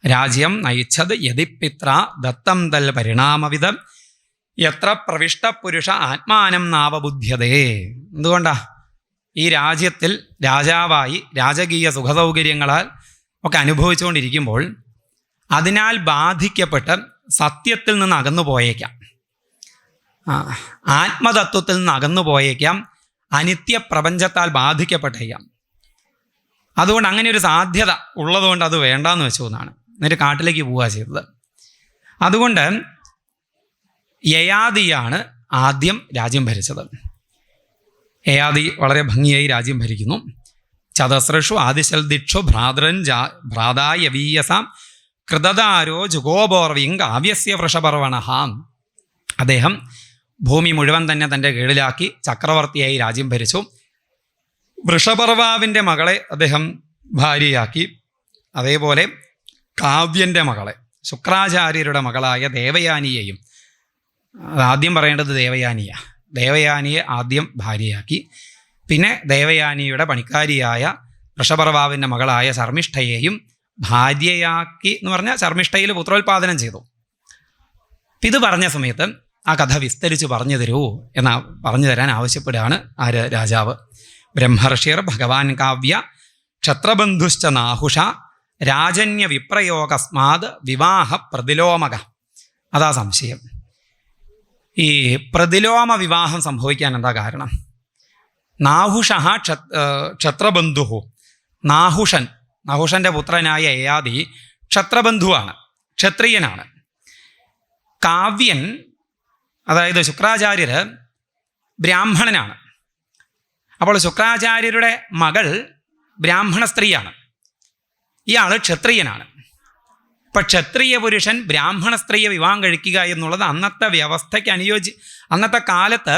രാജ്യം നയിച്ചത് യതിപിത്ര ദത്തം തൽ പരിണാമവിധം എത്ര പ്രവിഷ്ട പുരുഷ ആത്മാനം നാവബുദ്ധ്യതേ. എന്തുകൊണ്ടാ? ഈ രാജ്യത്തിൽ രാജാവായി രാജകീയ സുഖസൗകര്യങ്ങളാൽ ഒക്കെ അനുഭവിച്ചുകൊണ്ടിരിക്കുമ്പോൾ അതിനാൽ ബാധിക്കപ്പെട്ട് സത്യത്തിൽ നിന്ന് അകന്നു പോയേക്കാം, ആത്മതത്വത്തിൽ നിന്ന് അകന്നു പോയേക്കാം, അനിത്യ പ്രപഞ്ചത്താൽ ബാധിക്കപ്പെട്ടേക്കാം. അതുകൊണ്ട് അങ്ങനെ ഒരു സാധ്യത ഉള്ളതുകൊണ്ട് അത് വേണ്ടാന്ന് വെച്ചു എന്നാണ്. എന്നിട്ട് കാട്ടിലേക്ക് പോവുക ചെയ്തത്. അതുകൊണ്ട് യയാതിയാണ് ആദ്യം രാജ്യം ഭരിച്ചത്. യയാതി വളരെ ഭംഗിയായി രാജ്യം ഭരിക്കുന്നു. ചതസ്രഷു ആദിശൽദിക്ഷു ഭ്രാതായവീയസാം കൃതദാരോ ജുഗോബോർവിങ് കാവ്യസ്യ വൃഷപർവണഹാം. അദ്ദേഹം ഭൂമി മുഴുവൻ തന്നെ തൻ്റെ കീഴിലാക്കി ചക്രവർത്തിയായി രാജ്യം ഭരിച്ചു. വൃഷപർവാവിൻ്റെ മകളെ അദ്ദേഹം ഭാര്യയാക്കി. അതേപോലെ കാവ്യൻ്റെ മകളെ, ശുക്രാചാര്യരുടെ മകളായ ദേവയാനിയെയും, ആദ്യം പറയേണ്ടത് ദേവയാനിയെ ആദ്യം ഭാര്യയാക്കി. പിന്നെ ദേവയാനിയുടെ പണിക്കാരിയായ വൃഷപർവാവിൻ്റെ മകളായ ശർമ്മിഷ്ഠയെയും ഭാര്യയാക്കി എന്ന് പറഞ്ഞാൽ ശർമ്മിഷ്ഠയിൽ പുത്രോത്പാദനം ചെയ്തു. ഇത് പറഞ്ഞ സമയത്ത് ആ കഥ വിസ്തരിച്ച് പറഞ്ഞു തരൂ പറഞ്ഞു തരാൻ ആവശ്യപ്പെടുകയാണ് രാജാവ്. ബ്രഹ്മർഷിർ ഭഗവാൻ കാവ്യ ക്ഷത്രബന്ധുശ്ച നാഹുഷ രാജന്യ വിപ്രയോഗസ്മാത് വിവാഹ പ്രതിലോമക. അതാ സംശയം. ഈ പ്രതിലോമ വിവാഹം സംഭവിക്കാൻ എന്താ കാരണം? നാഹുഷ ക്ഷത്രബന്ധു, നാഹുഷൻ്റെ പുത്രനായ യയാതി ക്ഷത്രബന്ധുവാണ്, ക്ഷത്രിയനാണ്. കാവ്യൻ, അതായത് ശുക്രാചാര്യർ, ബ്രാഹ്മണനാണ്. അപ്പോൾ ശുക്രാചാര്യരുടെ മകൾ ബ്രാഹ്മണ സ്ത്രീയാണ്, ഇയാൾ ക്ഷത്രിയനാണ്. ഇപ്പം ക്ഷത്രിയ പുരുഷൻ ബ്രാഹ്മണ സ്ത്രീയെ വിവാഹം കഴിക്കുക എന്നുള്ളത് അന്നത്തെ വ്യവസ്ഥയ്ക്ക് അന്നത്തെ കാലത്ത്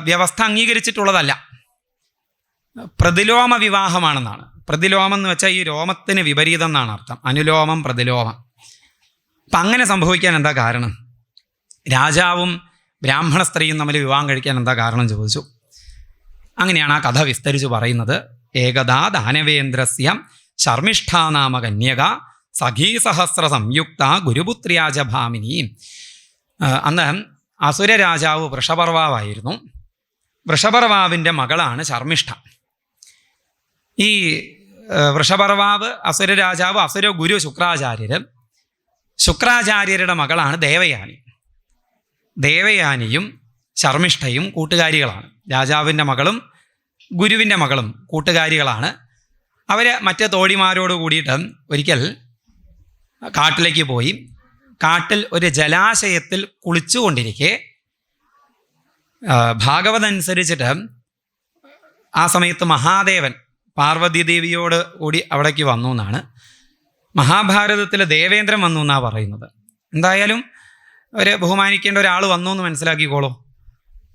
വ്യവസ്ഥ അംഗീകരിച്ചിട്ടുള്ളതല്ല. പ്രതിലോമ വിവാഹമാണെന്നാണ്. പ്രതിലോമം എന്ന് വെച്ചാൽ ഈ രോമത്തിന് വിപരീതം എന്നാണ് അർത്ഥം. അനുലോമം, പ്രതിലോമം. അപ്പം അങ്ങനെ സംഭവിക്കാൻ എന്താ കാരണം? രാജാവും ബ്രാഹ്മണ സ്ത്രീയും തമ്മിൽ വിവാഹം കഴിക്കാൻ എന്താ കാരണം ചോദിച്ചു. അങ്ങനെയാണ് ആ കഥ വിസ്തരിച്ച് പറയുന്നത്. ഏകദാ ദാനവേന്ദ്രസ്യ ശർമ്മിഷ്ഠാനാമ കന്യക സഖീസഹസ്ര സംയുക്ത ഗുരുപുത്ര്യാജ ഭാമിനി. അന്ന് അസുര രാജാവ് വൃഷപർവാവായിരുന്നു. വൃഷപർവാവിൻ്റെ മകളാണ് ശർമ്മിഷ്ഠ. ഈ വൃഷപർവാവ് അസുര രാജാവ്, അസുര ഗുരു ശുക്രാചാര്യരുടെ മകളാണ് ദേവയാനി. ദേവയാനിയും ശർമ്മിഷ്ഠയും കൂട്ടുകാരികളാണ്. രാജാവിൻ്റെ മകളും ഗുരുവിൻ്റെ മകളും കൂട്ടുകാരികളാണ്. അവർ മറ്റ് തോഴിമാരോട് കൂടിയിട്ട് ഒരിക്കൽ കാട്ടിലേക്ക് പോയി. കാട്ടിൽ ഒരു ജലാശയത്തിൽ കുളിച്ചുകൊണ്ടിരിക്കെ ഭാഗവതനുസരിച്ചിട്ട് ആ സമയത്ത് മഹാദേവൻ പാർവതീദേവിയോട് കൂടി അവിടേക്ക് വന്നു എന്നാണ്. മഹാഭാരതത്തിൽ ദേവേന്ദ്രൻ വന്നു എന്നാണ് പറയുന്നത്. എന്തായാലും ഒരു ബഹുമാനിക്കേണ്ട ഒരാൾ വന്നു എന്ന് മനസ്സിലാക്കിക്കോളൂ.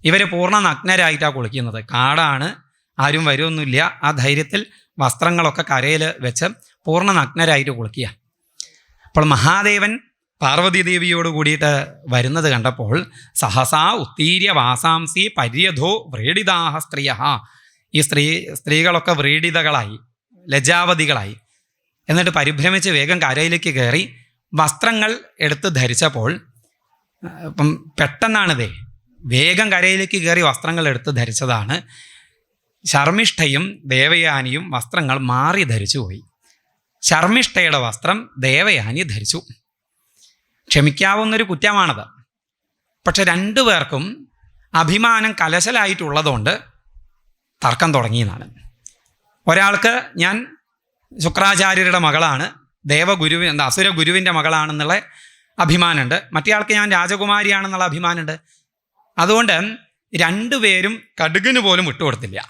ഇവർ പൂർണ്ണ നഗ്നരായിട്ടാണ് കുളിക്കുന്നത്. കാടാണ്, ആരും വരുമൊന്നുമില്ല. ആ ധൈര്യത്തിൽ വസ്ത്രങ്ങളൊക്കെ കരയിൽ വെച്ച് പൂർണ്ണ നഗ്നരായിട്ട് കുളിക്കുക. അപ്പോൾ മഹാദേവൻ പാർവതീദേവിയോട് കൂടിയിട്ട് വരുന്നത് കണ്ടപ്പോൾ സഹസാ ഉത്തീര്യ വാസാംസി പര്യധോ വ്രീഡിതാഹ സ്ത്രീയ. ഈ സ്ത്രീകളൊക്കെ വ്രീഡിതകളായി, ലജ്ജാവതികളായി. എന്നിട്ട് പരിഭ്രമിച്ച് വേഗം കരയിലേക്ക് കയറി വസ്ത്രങ്ങൾ എടുത്ത് ധരിച്ചപ്പോൾ, ഇപ്പം പെട്ടെന്നാണിതേ, വേഗം കരയിലേക്ക് കയറി വസ്ത്രങ്ങൾ എടുത്ത് ധരിച്ചതാണ്. ശർമ്മിഷ്ഠയും ദേവയാനിയും വസ്ത്രങ്ങൾ മാറി ധരിച്ചു പോയി. ശർമ്മിഷ്ഠയുടെ വസ്ത്രം ദേവയാനി ധരിച്ചു. ക്ഷമിക്കാവുന്നൊരു കുറ്റമാണത്. പക്ഷെ രണ്ടുപേർക്കും അഭിമാനം കലശലായിട്ടുള്ളതുകൊണ്ട് തർക്കം തുടങ്ങിയെന്നാണ്. ഒരാൾക്ക് ഞാൻ ശുക്രാചാര്യരുടെ മകളാണ്, അസുര ഗുരുവിൻ്റെ മകളാണെന്നുള്ള അഭിമാനമുണ്ട്. മറ്റേയാൾക്ക് ഞാൻ രാജകുമാരിയാണെന്നുള്ള അഭിമാനമുണ്ട്. അതുകൊണ്ട് രണ്ടുപേരും കടുകിന് പോലും വിട്ടുകൊടുത്തില്ല.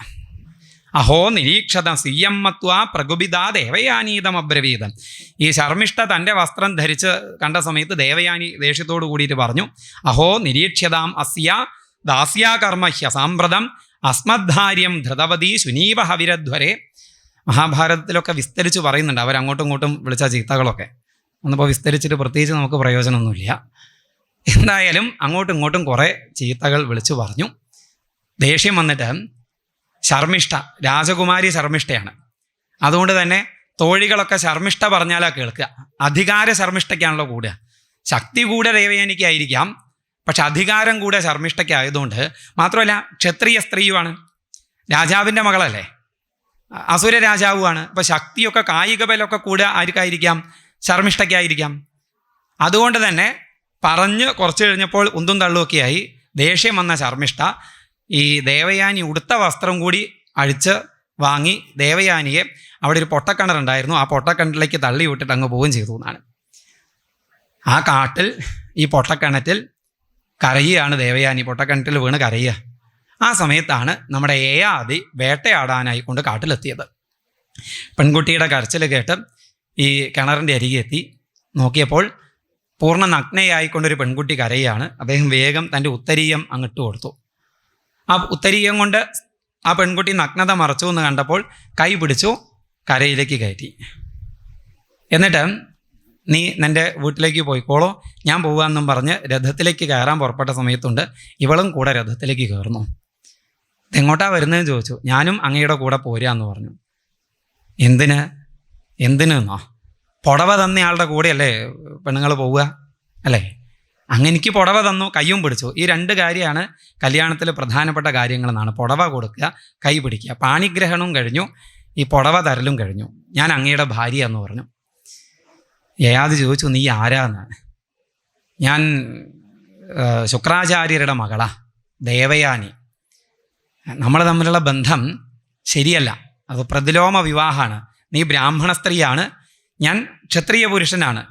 അഹോ നിരീക്ഷത സിയമ്മത്വ പ്രകുപിതാ ദേവയാനീതമബ്രവീതം. ഈ ശർമ്മിഷ്ഠ തൻ്റെ വസ്ത്രം ധരിച്ച് കണ്ട സമയത്ത് ദേവയാനി ദേഷ്യത്തോടു കൂടിയിട്ട് പറഞ്ഞു, അഹോ നിരീക്ഷ്യതാം അസ്യ ദാസ്യാകർമ്മ ഹ്യസാമ്പ്രതം അസ്മദ്ധാര്യം ധൃതവതി സുനീവ ഹവിരധ്വരെ. മഹാഭാരതത്തിലൊക്കെ വിസ്തരിച്ച് പറയുന്നുണ്ട് അവരങ്ങോട്ടും ഇങ്ങോട്ടും വിളിച്ച ചീത്തകളൊക്കെ. ഒന്നിപ്പോൾ വിസ്തരിച്ചിട്ട് പ്രത്യേകിച്ച് നമുക്ക് പ്രയോജനമൊന്നുമില്ല. എന്തായാലും അങ്ങോട്ടും ഇങ്ങോട്ടും കുറേ ചീത്തകൾ വിളിച്ചു പറഞ്ഞു. ദേഷ്യം വന്നിട്ട് ശർമ്മിഷ്ഠ, രാജകുമാരി ശർമ്മിഷ്ഠയാണ്. അതുകൊണ്ട് തന്നെ തോഴികളൊക്കെ ശർമ്മിഷ്ഠ പറഞ്ഞാലാ കേൾക്കുക. അധികാര ശർമ്മിഷ്ഠയ്ക്കാണല്ലോ കൂടുക. ശക്തി കൂടെ ദേവയാനിക്കായിരിക്കാം, പക്ഷെ അധികാരം കൂടെ ശർമ്മിഷ്ഠയ്ക്കായതുകൊണ്ട്, മാത്രമല്ല ക്ഷത്രിയ സ്ത്രീയുമാണ്, രാജാവിൻ്റെ മകളല്ലേ, അസുര രാജാവുമാണ്. അപ്പോൾ ശക്തിയൊക്കെ കായിക ബലമൊക്കെ കൂടെ ആർക്കായിരിക്കാം? ശർമ്മിഷ്ഠയ്ക്കായിരിക്കാം. അതുകൊണ്ട് തന്നെ പറഞ്ഞ് കുറച്ച് കഴിഞ്ഞപ്പോൾ ഉന്തും തള്ളുമൊക്കെയായി ദേഷ്യം വന്ന ശർമ്മിഷ്ഠ ഈ ദേവയാനി ഉടുത്ത വസ്ത്രം കൂടി അഴിച്ച് വാങ്ങി ദേവയാനിയെ, അവിടെ ഒരു പൊട്ടക്കിണറുണ്ടായിരുന്നു, ആ പൊട്ടക്കിണറിലേക്ക് തള്ളി വിട്ടിട്ട് അങ്ങ് പോവുകയും ചെയ്തു എന്നാണ്. ആ കാട്ടിൽ ഈ പൊട്ടക്കിണറ്റിൽ കരയുകയാണ് ദേവയാനി, പൊട്ടക്കിണറ്റിൽ വീണ് കരയുക. ആ സമയത്താണ് നമ്മുടെ യയാതി വേട്ടയാടാനായി കൊണ്ട് കാട്ടിലെത്തിയത്. പെൺകുട്ടിയുടെ കരച്ചിൽ കേട്ട് ഈ കിണറിൻ്റെ അരികെ എത്തി നോക്കിയപ്പോൾ പൂർണ്ണ നഗ്നയായിക്കൊണ്ടൊരു പെൺകുട്ടി കരയുകയാണ്. അദ്ദേഹം വേഗം തൻ്റെ ഉത്തരീയം അങ്ങിട്ട് കൊടുത്തു. ആ ഉത്തരീയം കൊണ്ട് ആ പെൺകുട്ടി നഗ്നത മറച്ചു എന്ന് കണ്ടപ്പോൾ കൈ പിടിച്ചു കരയിലേക്ക് കയറ്റി. എന്നിട്ട് നീ നിൻ്റെ വീട്ടിലേക്ക് പോയിക്കോളോ, ഞാൻ പോകാമെന്നും പറഞ്ഞ് രഥത്തിലേക്ക് കയറാൻ പുറപ്പെട്ട സമയത്തുണ്ട് ഇവളും കൂടെ രഥത്തിലേക്ക് കയറുന്നു. ഇതെങ്ങോട്ടാ വരുന്നതെന്ന് ചോദിച്ചു. ഞാനും അങ്ങയുടെ കൂടെ പോരാന്ന് പറഞ്ഞു. എന്തിനെന്നോ? പുടവ തന്നയാളുടെ കൂടെയല്ലേ പെണ്ണുങ്ങൾ പോവുക അല്ലേ? അങ്ങനെനിക്ക് പുടവ തന്നു, കയ്യും പിടിച്ചു. ഈ രണ്ട് കാര്യമാണ് കല്യാണത്തിൽ പ്രധാനപ്പെട്ട കാര്യങ്ങളെന്നാണ്. പുടവ കൊടുക്കുക, കൈ പിടിക്കുക. പാണിഗ്രഹണവും കഴിഞ്ഞു, ഈ പുടവ തരലും കഴിഞ്ഞു. ഞാൻ അങ്ങയുടെ ഭാര്യ എന്ന് പറഞ്ഞു. യയാതി ചോദിച്ചു, നീ ആരാന്ന്? ഞാൻ ശുക്രാചാര്യരുടെ മകളാ, ദേവയാനി. നമ്മൾ തമ്മിലുള്ള ബന്ധം ശരിയല്ല, അത് പ്രതിലോമ വിവാഹമാണ്. നീ ബ്രാഹ്മണ സ്ത്രീയാണ്, ഞാൻ ക്ഷത്രിയ പുരുഷനാണ്.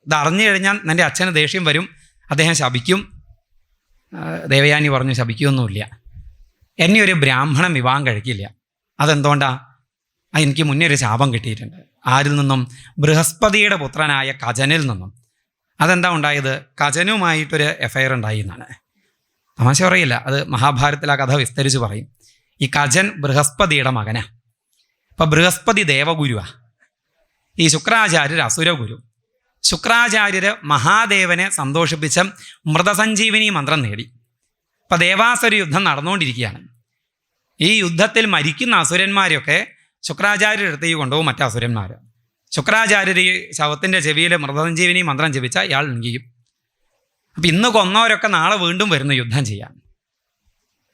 ഇത് അറിഞ്ഞു കഴിഞ്ഞാൽ എൻ്റെ അച്ഛന് ദേഷ്യം വരും, അദ്ദേഹം ശപിക്കും. ദേവയാനി പറഞ്ഞു, ശപിക്കുകയൊന്നുമില്ല, എന്നെ ഒരു ബ്രാഹ്മണൻ വിവാഹം കഴിക്കില്ല. അതെന്തുകൊണ്ടാ? എനിക്ക് മുന്നേ ഒരു ശാപം കിട്ടിയിട്ടുണ്ട്. ആരിൽ നിന്നും? ബൃഹസ്പതിയുടെ പുത്രനായ കജനിൽ നിന്നും. അതെന്താ ഉണ്ടായത്? കജനുമായിട്ടൊരു എഫയർ ഉണ്ടായി എന്നാണ്. തമാശ പറയില്ല, അത് മഹാഭാരതത്തിൽ ആ കഥ വിസ്തരിച്ച് പറയും. ഈ കജൻ ബൃഹസ്പതിയുടെ മകനാ. അപ്പം ബൃഹസ്പതി ദേവഗുരുവാ, ഈ ശുക്രാചാര്യർ അസുരഗുരു. ശുക്രാചാര്യർ മഹാദേവനെ സന്തോഷിപ്പിച്ച മൃതസഞ്ജീവിനി മന്ത്രം നേടി. അപ്പം ദേവാസുര യുദ്ധം നടന്നുകൊണ്ടിരിക്കുകയാണ്. ഈ യുദ്ധത്തിൽ മരിക്കുന്ന അസുരന്മാരെയൊക്കെ ശുക്രാചാര്യരുടെ അടുത്തേക്ക് കൊണ്ടുപോകും മറ്റേ അസുരന്മാർ. ശുക്രാചാര്യർ ഈ ശവത്തിൻ്റെ ചെവിയിൽ മൃതസഞ്ജീവിനി മന്ത്രം ജപിച്ചാൽ ഇയാൾ നീങ്ങിയും. അപ്പം ഇന്ന് കൊന്നവരൊക്കെ നാളെ വീണ്ടും വരുന്നു യുദ്ധം ചെയ്യാൻ.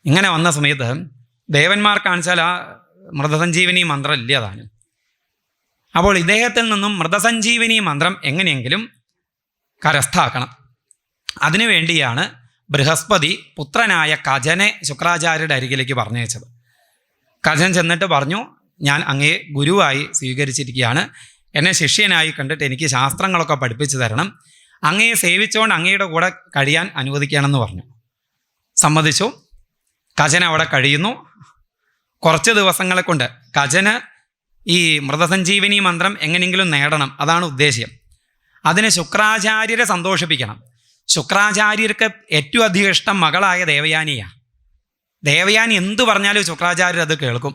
ഇങ്ങനെ വന്ന സമയത്ത് ദേവന്മാർ കാണിച്ചാൽ ആ മൃതസഞ്ജീവിനി മന്ത്രം ഇല്ല അതാണ്. അപ്പോൾ ഇദ്ദേഹത്തിൽ നിന്നും മൃതസഞ്ജീവിനി മന്ത്രം എങ്ങനെയെങ്കിലും കരസ്ഥാക്കണം. അതിനുവേണ്ടിയാണ് ബൃഹസ്പതി പുത്രനായ കജനെ ശുക്രാചാര്യരുടെ അരികിലേക്ക് പറഞ്ഞയച്ചത്. കജൻ ചെന്നിട്ട് പറഞ്ഞു, ഞാൻ അങ്ങയെ ഗുരുവായി സ്വീകരിച്ചിരിക്കുകയാണ്, എന്നെ ശിഷ്യനായി കണ്ടിട്ട് എനിക്ക് ശാസ്ത്രങ്ങളൊക്കെ പഠിപ്പിച്ചു തരണം, അങ്ങയെ സേവിച്ചുകൊണ്ട് അങ്ങയുടെ കൂടെ കഴിയാൻ അനുവദിക്കണമെന്ന് പറഞ്ഞു. സമ്മതിച്ചു. കജൻ അവിടെ കഴിയുന്നു. കുറച്ച് ദിവസങ്ങളെ കൊണ്ട് കജന് ഈ മൃതസഞ്ജീവിനി മന്ത്രം എങ്ങനെയെങ്കിലും നേടണം, അതാണ് ഉദ്ദേശ്യം. അതിന് ശുക്രാചാര്യരെ സന്തോഷിപ്പിക്കണം. ശുക്രാചാര്യർക്ക് ഏറ്റവും അധികം ഇഷ്ടം മകളായ ദേവയാനിയാണ്. ദേവയാനി എന്തു പറഞ്ഞാലും ശുക്രാചാര്യർ അത് കേൾക്കും.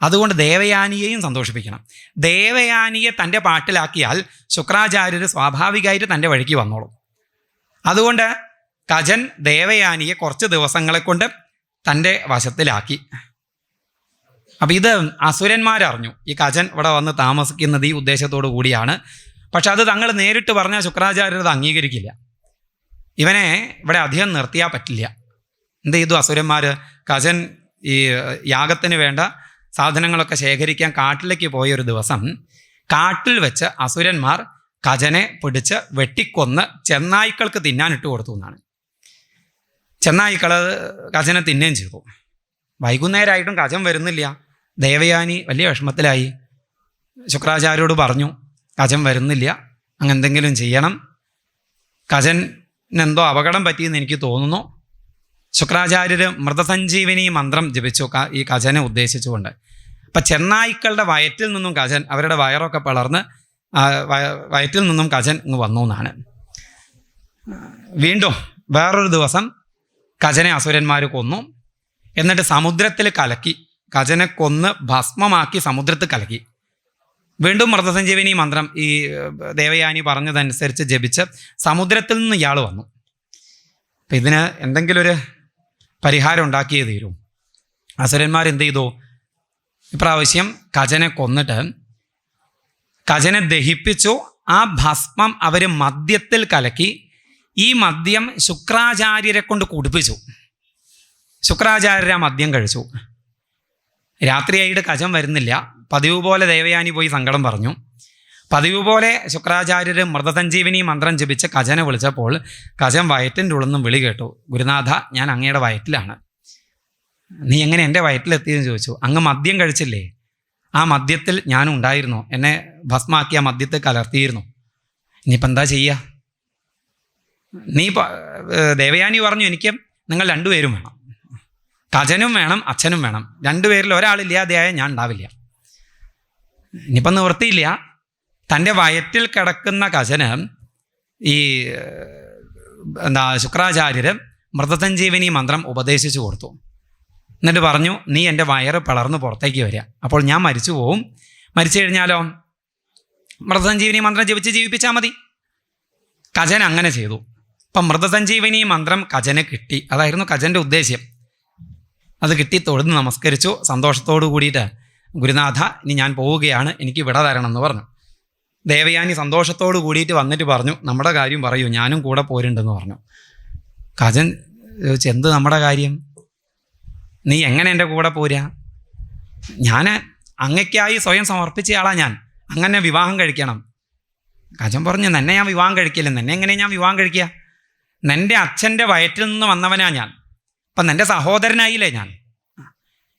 അതുകൊണ്ട് ദേവയാനിയെയും സന്തോഷിപ്പിക്കണം. ദേവയാനിയെ തൻ്റെ പാട്ടിലാക്കിയാൽ ശുക്രാചാര്യർ സ്വാഭാവികമായിട്ട് തൻ്റെ വഴിക്ക് വന്നോളും. അതുകൊണ്ട് കജൻ ദേവയാനിയെ കുറച്ച് ദിവസങ്ങളെ കൊണ്ട് തൻ്റെ വശത്തിലാക്കി. അപ്പം ഇത് അസുരന്മാരറിഞ്ഞു, ഈ കജൻ ഇവിടെ വന്ന് താമസിക്കുന്നത് ഈ ഉദ്ദേശത്തോടു കൂടിയാണ്. പക്ഷെ അത് തങ്ങൾ നേരിട്ട് പറഞ്ഞാൽ ശുക്രാചാര്യർ അത് അംഗീകരിക്കില്ല. ഇവനെ ഇവിടെ അധികം നിർത്തിയാൽ പറ്റില്ല. എന്ത് ചെയ്തു അസുരന്മാർ? കജൻ ഈ യാഗത്തിന് വേണ്ട സാധനങ്ങളൊക്കെ ശേഖരിക്കാൻ കാട്ടിലേക്ക് പോയൊരു ദിവസം കാട്ടിൽ വെച്ച് അസുരന്മാർ കജനെ പിടിച്ച് വെട്ടിക്കൊന്ന് ചെന്നായ്ക്കൾക്ക് തിന്നാനിട്ട് കൊടുത്തു എന്നാണ്. ചെന്നായ്ക്കൾ കജനെ തിന്നുകയും ചെയ്തു. വൈകുന്നേരമായിട്ടും കജൻ വരുന്നില്ല. ദേവയാനി വലിയ വിഷമത്തിലായി. ശുക്രാചാര്യോട് പറഞ്ഞു, കജൻ വരുന്നില്ല, അങ്ങ് എന്തെങ്കിലും ചെയ്യണം, കജനെന്തോ അപകടം പറ്റിയെന്ന് എനിക്ക് തോന്നുന്നു. ശുക്രാചാര്യർ മൃതസഞ്ജീവിനി മന്ത്രം ജപിച്ചു ഈ കജനെ ഉദ്ദേശിച്ചുകൊണ്ട്. അപ്പം ചെന്നായ്ക്കളുടെ വയറ്റിൽ നിന്നും കജൻ, അവരുടെ വയറൊക്കെ പിളർന്ന് വയറ്റിൽ നിന്നും കജൻ ഇങ്ങ് വന്നു എന്നാണ്. വീണ്ടും വേറൊരു ദിവസം കജനെ അസുരന്മാർ കൊന്നു. എന്നിട്ട് സമുദ്രത്തിൽ കലക്കി കജനെ കൊന്ന് ഭസ്മമാക്കി സമുദ്രത്തിൽ കലക്കി. വീണ്ടും മൃതസഞ്ജീവനി മന്ത്രം ഈ ദേവയാനി പറഞ്ഞതനുസരിച്ച് ജപിച്ച് സമുദ്രത്തിൽ നിന്ന് ഇയാൾ വന്നു. അപ്പം ഇതിന് എന്തെങ്കിലും ഒരു പരിഹാരം ഉണ്ടാക്കിയേ തീരൂ. അസുരന്മാരെന്ത് ചെയ്തു? ഇപ്രാവശ്യം കജനെ കൊന്നിട്ട് കജനെ ദഹിപ്പിച്ചു. ആ ഭസ്മം അവർ മദ്യത്തിൽ കലക്കി. ഈ മദ്യം ശുക്രാചാര്യരെ കൊണ്ട് കുടിപ്പിച്ചു. ശുക്രാചാര്യർ ആ മദ്യം കഴിച്ചു. രാത്രിയായിട്ട് കജം വരുന്നില്ല. പതിവ് പോലെ ദേവയാനി പോയി സങ്കടം പറഞ്ഞു. പതിവ് പോലെ ശുക്രാചാര്യർ മൃതസഞ്ജീവനി മന്ത്രം ജപിച്ച് കജനെ വിളിച്ചപ്പോൾ കജം വയറ്റിൻ്റെ ഉള്ളിൽ വിളി കേട്ടു. ഗുരുനാഥ, ഞാൻ അങ്ങയുടെ വയറ്റിലാണ്. നീ എങ്ങനെ എൻ്റെ വയറ്റിലെത്തിയെന്ന് ചോദിച്ചു. അങ്ങ് മദ്യം കഴിച്ചില്ലേ? ആ മദ്യത്തിൽ ഞാനും ഉണ്ടായിരുന്നു. എന്നെ ഭസ്മാക്കി ആ മദ്യത്തിൽ കലർത്തിയിരുന്നു. ഇനിയിപ്പോൾ എന്താ ചെയ്യുക? ദേവയാനി പറഞ്ഞു, എനിക്ക് നിങ്ങൾ രണ്ടുപേരും വേണം. കജനും വേണം, അച്ഛനും വേണം. രണ്ടുപേരിൽ ഒരാളില്ലാതെയായ ഞാൻ ഉണ്ടാവില്ല. ഇനിയിപ്പം നിവൃത്തിയില്ല. തൻ്റെ വയറ്റിൽ കിടക്കുന്ന കജന് ഈ ശുക്രാചാര്യർ മൃതസഞ്ജീവനി മന്ത്രം ഉപദേശിച്ചു കൊടുത്തു. എന്നിട്ട് പറഞ്ഞു, നീ എൻ്റെ വയറ് പിളർന്ന് പുറത്തേക്ക് വരിക, അപ്പോൾ ഞാൻ മരിച്ചു പോവും. മരിച്ചു കഴിഞ്ഞാലോ മൃതസഞ്ജീവനി മന്ത്രം ജപിച്ച് ജീവിപ്പിച്ചാൽ മതി. കജൻ അങ്ങനെ ചെയ്തു. അപ്പം മൃതസഞ്ജീവനി മന്ത്രം കജന് കിട്ടി. അതായിരുന്നു കജൻ്റെ ഉദ്ദേശ്യം. അത് കിട്ടി. തൊഴുന്ന് നമസ്കരിച്ചു. സന്തോഷത്തോടു കൂടിയിട്ട്, ഗുരുനാഥ, ഇനി ഞാൻ പോവുകയാണ്, എനിക്ക് വിട തരണം എന്ന് പറഞ്ഞു. ദേവയാനി സന്തോഷത്തോടു കൂടിയിട്ട് വന്നിട്ട് പറഞ്ഞു, നമ്മുടെ കാര്യം പറയൂ, ഞാനും കൂടെ പോരുണ്ടെന്ന് പറഞ്ഞു. കജൻ ചോദിച്ചു, എന്ത് നമ്മുടെ കാര്യം? നീ എങ്ങനെ എൻ്റെ കൂടെ പോരാ? ഞാൻ അങ്ങയ്ക്കായി സ്വയം സമർപ്പിച്ച ആളാ ഞാൻ. അങ്ങനെ വിവാഹം കഴിക്കണം. കജൻ പറഞ്ഞു, നിന്നെ ഞാൻ വിവാഹം കഴിക്കില്ല. നിന്നെ എങ്ങനെ ഞാൻ വിവാഹം കഴിക്കുക? നിൻ്റെ അച്ഛൻ്റെ വയറ്റിൽ നിന്ന് വന്നവനാ ഞാൻ. അപ്പം നിൻ്റെ സഹോദരനായില്ലേ ഞാൻ?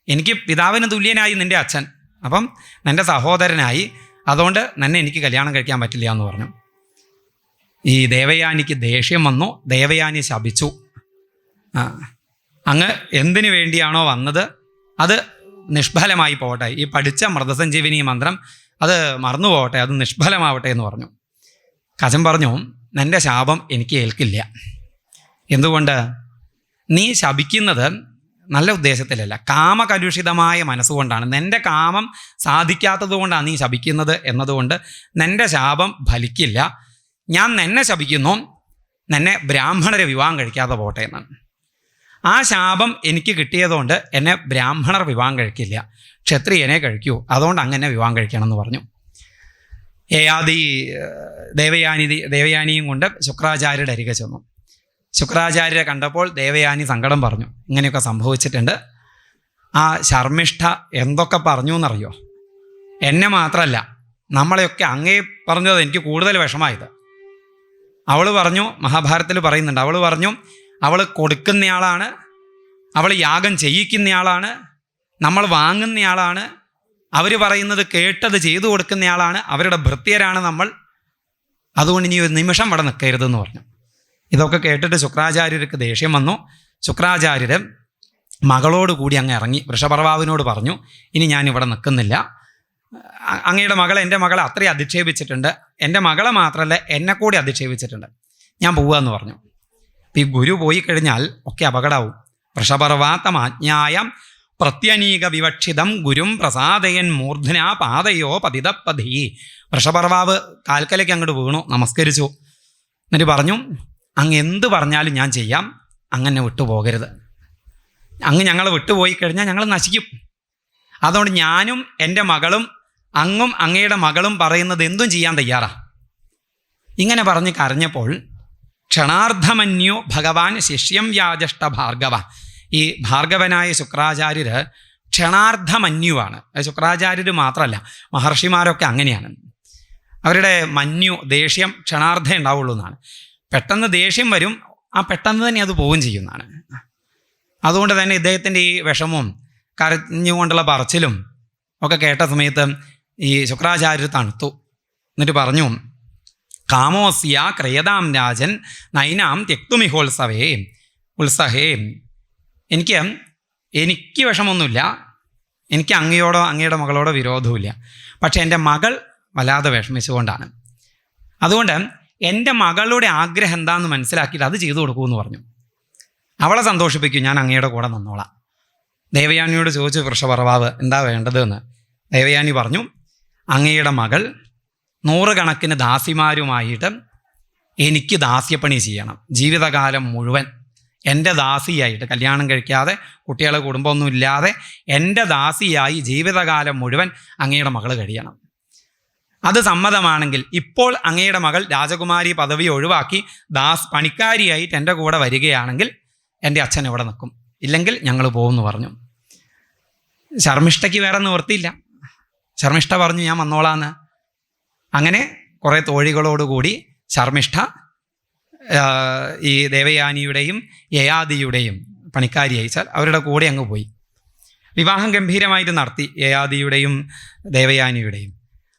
എനിക്ക് പിതാവിന് തുല്യനായി നിൻ്റെ അച്ഛൻ. അപ്പം നിൻ്റെ സഹോദരനായി. അതുകൊണ്ട് നിന്നെ എനിക്ക് കല്യാണം കഴിക്കാൻ പറ്റില്ല എന്ന് പറഞ്ഞു. ഈ ദേവയാനിക്ക് ദേഷ്യം വന്നു. ദേവയാനി ശപിച്ചു, അങ്ങ് എന്തിനു വേണ്ടിയാണോ വന്നത് അത് നിഷ്ഫലമായി പോകട്ടെ. ഈ പഠിച്ച മൃതസഞ്ജീവനി മന്ത്രം അത് മറന്നു പോകട്ടെ, അത് നിഷ്ഫലമാവട്ടെ എന്ന് പറഞ്ഞു. കജൻ പറഞ്ഞു, നിൻ്റെ ശാപം എനിക്ക് ഏൽക്കില്ല. എന്തുകൊണ്ട്? നീ ശപിക്കുന്നത് നല്ല ഉദ്ദേശത്തിലല്ല, കാമകലുഷിതമായ മനസ്സുകൊണ്ടാണ്. നിൻ്റെ കാമം സാധിക്കാത്തത് കൊണ്ടാണ് നീ ശപിക്കുന്നത് എന്നതുകൊണ്ട് നിൻ്റെ ശാപം ഫലിക്കില്ല. ഞാൻ നിന്നെ ശപിക്കുന്നു, നിന്നെ ബ്രാഹ്മണരെ വിവാഹം കഴിക്കാതെ പോട്ടെ എന്നാണ്. ആ ശാപം എനിക്ക് കിട്ടിയതുകൊണ്ട് എന്നെ ബ്രാഹ്മണർ വിവാഹം കഴിക്കില്ല, ക്ഷത്രിയനെ കഴിക്കൂ. അതുകൊണ്ട് അങ്ങനെ വിവാഹം കഴിക്കണം എന്ന് പറഞ്ഞു. യയാതി ദേവയാനിയും കൊണ്ട് ശുക്രാചാര്യരുടെ അരികെ ചെന്നു. ശുക്രാചാര്യരെ കണ്ടപ്പോൾ ദേവയാനി സങ്കടം പറഞ്ഞു. ഇങ്ങനെയൊക്കെ സംഭവിച്ചിട്ടുണ്ട്. ആ ശർമ്മിഷ്ഠ എന്തൊക്കെ പറഞ്ഞു എന്നറിയോ? എന്നെ മാത്രമല്ല, നമ്മളെയൊക്കെ അങ്ങേ പറഞ്ഞത് എനിക്ക് കൂടുതൽ വിഷമായത്. അവൾ പറഞ്ഞു, മഹാഭാരതത്തിൽ പറയുന്നുണ്ട്, അവൾ പറഞ്ഞു, അവൾ കൊടുക്കുന്നയാളാണ്, അവൾ യാഗം ചെയ്യിക്കുന്നയാളാണ്, നമ്മൾ വാങ്ങുന്നയാളാണ്, അവർ പറയുന്നത് കേട്ടത് ചെയ്തു കൊടുക്കുന്നയാളാണ്, അവരുടെ ഭൃത്യരാണ് നമ്മൾ. അതുകൊണ്ട് ഇനി ഒരു നിമിഷം ഇവിടെ നിൽക്കരുതെന്ന് പറഞ്ഞു. ഇതൊക്കെ കേട്ടിട്ട് ശുക്രാചാര്യർക്ക് ദേഷ്യം വന്നു. ശുക്രാചാര്യർ മകളോട് കൂടി അങ്ങ് ഇറങ്ങി വൃഷപർവാവിനോട് പറഞ്ഞു, ഇനി ഞാൻ ഇവിടെ നിൽക്കുന്നില്ല. അങ്ങയുടെ മകളെ, എൻ്റെ മകളെ അത്രയും അധിക്ഷേപിച്ചിട്ടുണ്ട്. എൻ്റെ മകളെ മാത്രമല്ല എന്നെ കൂടി അധിക്ഷേപിച്ചിട്ടുണ്ട്. ഞാൻ പോവുകയെന്ന് പറഞ്ഞു. ഈ ഗുരു പോയി കഴിഞ്ഞാൽ ഒക്കെ അപകടമാവും. വൃഷപർവാത്തമാജ്ഞായം പ്രത്യനീക വിവക്ഷിതം ഗുരും പ്രസാദയൻ മൂർധനാ പാതയോ പതിതപ്പതി. വൃഷപർവാവ് കാൽക്കലേക്ക് അങ്ങോട്ട് വീണു, നമസ്കരിച്ചു. എന്നിട്ട് പറഞ്ഞു, അങ്ങ് എന്ത് പറഞ്ഞാലും ഞാൻ ചെയ്യാം, അങ്ങനെ വിട്ടുപോകരുത്. അങ്ങ് ഞങ്ങളെ വിട്ടുപോയി കഴിഞ്ഞാൽ ഞങ്ങൾ നശിക്കും. അതുകൊണ്ട് ഞാനും എൻ്റെ മകളും അങ്ങും അങ്ങയുടെ മകളും പറയുന്നത് എന്തും ചെയ്യാൻ തയ്യാറാ. ഇങ്ങനെ പറഞ്ഞ് കരഞ്ഞപ്പോൾ ക്ഷണാർദ്ധമന്യോ ഭഗവാൻ ശിഷ്യം വ്യാജഷ്ട ഭാർഗവ. ഈ ഭാർഗവനായ ശുക്രാചാര്യർ ക്ഷണാർദ്ധമന്യുവാണ്. ശുക്രാചാര്യർ മാത്രമല്ല, മഹർഷിമാരൊക്കെ അങ്ങനെയാണ്. അവരുടെ മന്യു, ദേഷ്യം ക്ഷണാർദ്ധം ഉണ്ടാവുള്ളൂ എന്നാണ്. പെട്ടെന്ന് ദേഷ്യം വരും, ആ പെട്ടെന്ന് തന്നെ അത് പോവുകയും ചെയ്യുന്നതാണ്. അതുകൊണ്ട് തന്നെ ഇദ്ദേഹത്തിൻ്റെ ഈ വിഷമവും കരഞ്ഞുകൊണ്ടുള്ള പറച്ചിലും ഒക്കെ കേട്ട സമയത്ത് ഈ ശുക്രാചാര്യർ തണുത്തു. എന്നിട്ട് പറഞ്ഞു, കാമോസ്യ ക്രയതാം രാജൻ നൈനാം ത്യക്തുമിഹോത്സവേ ഉത്സഹേ. എനിക്ക് വിഷമമൊന്നുമില്ല, എനിക്ക് അങ്ങയോടോ അങ്ങയുടെ മകളോടോ വിരോധവുമില്ല. പക്ഷേ എൻ്റെ മകൾ വല്ലാതെ വിഷമിച്ചുകൊണ്ടാണ്. അതുകൊണ്ട് എൻ്റെ മകളുടെ ആഗ്രഹം എന്താണെന്ന് മനസ്സിലാക്കിയിട്ട് അത് ചെയ്തു കൊടുക്കുമെന്ന് പറഞ്ഞു. അവളെ സന്തോഷിപ്പിക്കും, ഞാൻ അങ്ങയുടെ കൂടെ നിന്നോളാം. ദേവയാനിയോട് ചോദിച്ചു വൃഷപർവാവ് എന്താ വേണ്ടതെന്ന്. ദേവയാനി പറഞ്ഞു, അങ്ങയുടെ മകൾ 100 കണക്കിന് ദാസിമാരുമായിട്ട് എനിക്ക് ദാസ്യപ്പണി ചെയ്യണം. ജീവിതകാലം മുഴുവൻ എൻ്റെ ദാസിയായിട്ട്, കല്യാണം കഴിക്കാതെ കുട്ടികളെ കുടുംബമൊന്നും ഇല്ലാതെ എൻ്റെ ദാസിയായി ജീവിതകാലം മുഴുവൻ അങ്ങയുടെ മകൾ കഴിയണം. അത് സമ്മതമാണെങ്കിൽ ഇപ്പോൾ അങ്ങയുടെ മകൾ രാജകുമാരി പദവി ഒഴിവാക്കി പണിക്കാരിയായിട്ട് എൻ്റെ കൂടെ വരികയാണെങ്കിൽ എൻ്റെ അച്ഛൻ ഇവിടെ നിൽക്കും, ഇല്ലെങ്കിൽ ഞങ്ങൾ പോകുമെന്ന് പറഞ്ഞു. ശർമ്മിഷ്ഠയ്ക്ക് വേറെ നിവൃത്തിയില്ല. ശർമ്മിഷ്ഠ പറഞ്ഞു ഞാൻ വന്നോളാന്ന്. അങ്ങനെ കുറേ തോഴികളോടുകൂടി ശർമ്മിഷ്ഠ ഈ ദേവയാനിയുടെയും യയാതിയുടെയും പണിക്കാരി അയച്ചാൽ അവരുടെ കൂടെ അങ്ങ് പോയി. വിവാഹം ഗംഭീരമായിട്ട് നടത്തി യയാതിയുടെയും ദേവയാനിയുടെയും.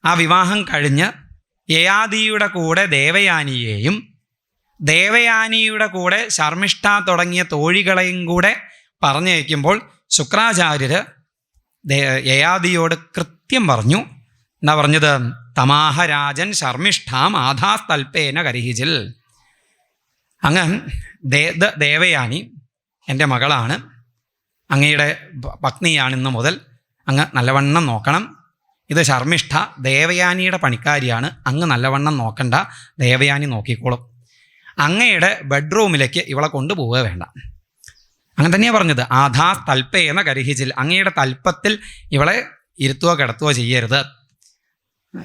ആ വിവാഹം കഴിഞ്ഞ് യയാതിയുടെ കൂടെ ദേവയാനിയെയും ദേവയാനിയുടെ കൂടെ ശർമ്മിഷ്ഠ തുടങ്ങിയ തോഴികളെയും കൂടെ പറഞ്ഞയക്കുമ്പോൾ ശുക്രാചാര്യർ യയാതിയോട് കൃത്യം പറഞ്ഞു. എന്താ പറഞ്ഞത്? തമാഹരാജൻ ശർമ്മിഷ്ഠാം ആധാസ്തൽപ്പേന കരിഹിച്ചിൽ. അങ്ങ് ദേവയാനി എൻ്റെ മകളാണ്, അങ്ങയുടെ പത്നിയാണ്, ഇന്ന് മുതൽ അങ്ങ് നല്ലവണ്ണം നോക്കണം. ഇത് ശർമ്മിഷ്ഠ ദേവയാനിയുടെ പണിക്കാരിയാണ്, അങ്ങ് നല്ലവണ്ണം നോക്കണ്ട, ദേവയാനി നോക്കിക്കോളും. അങ്ങയുടെ ബെഡ്റൂമിലേക്ക് ഇവളെ കൊണ്ടുപോവുക വേണ്ട. അങ്ങനെ തന്നെയാണ് പറഞ്ഞത്. ആധാസ്തൽപ്പേന കരിഹിച്ചിൽ, അങ്ങയുടെ തൽപ്പത്തിൽ ഇവളെ ഇരുത്തുകയോ കിടത്തുകയോ ചെയ്യരുത്.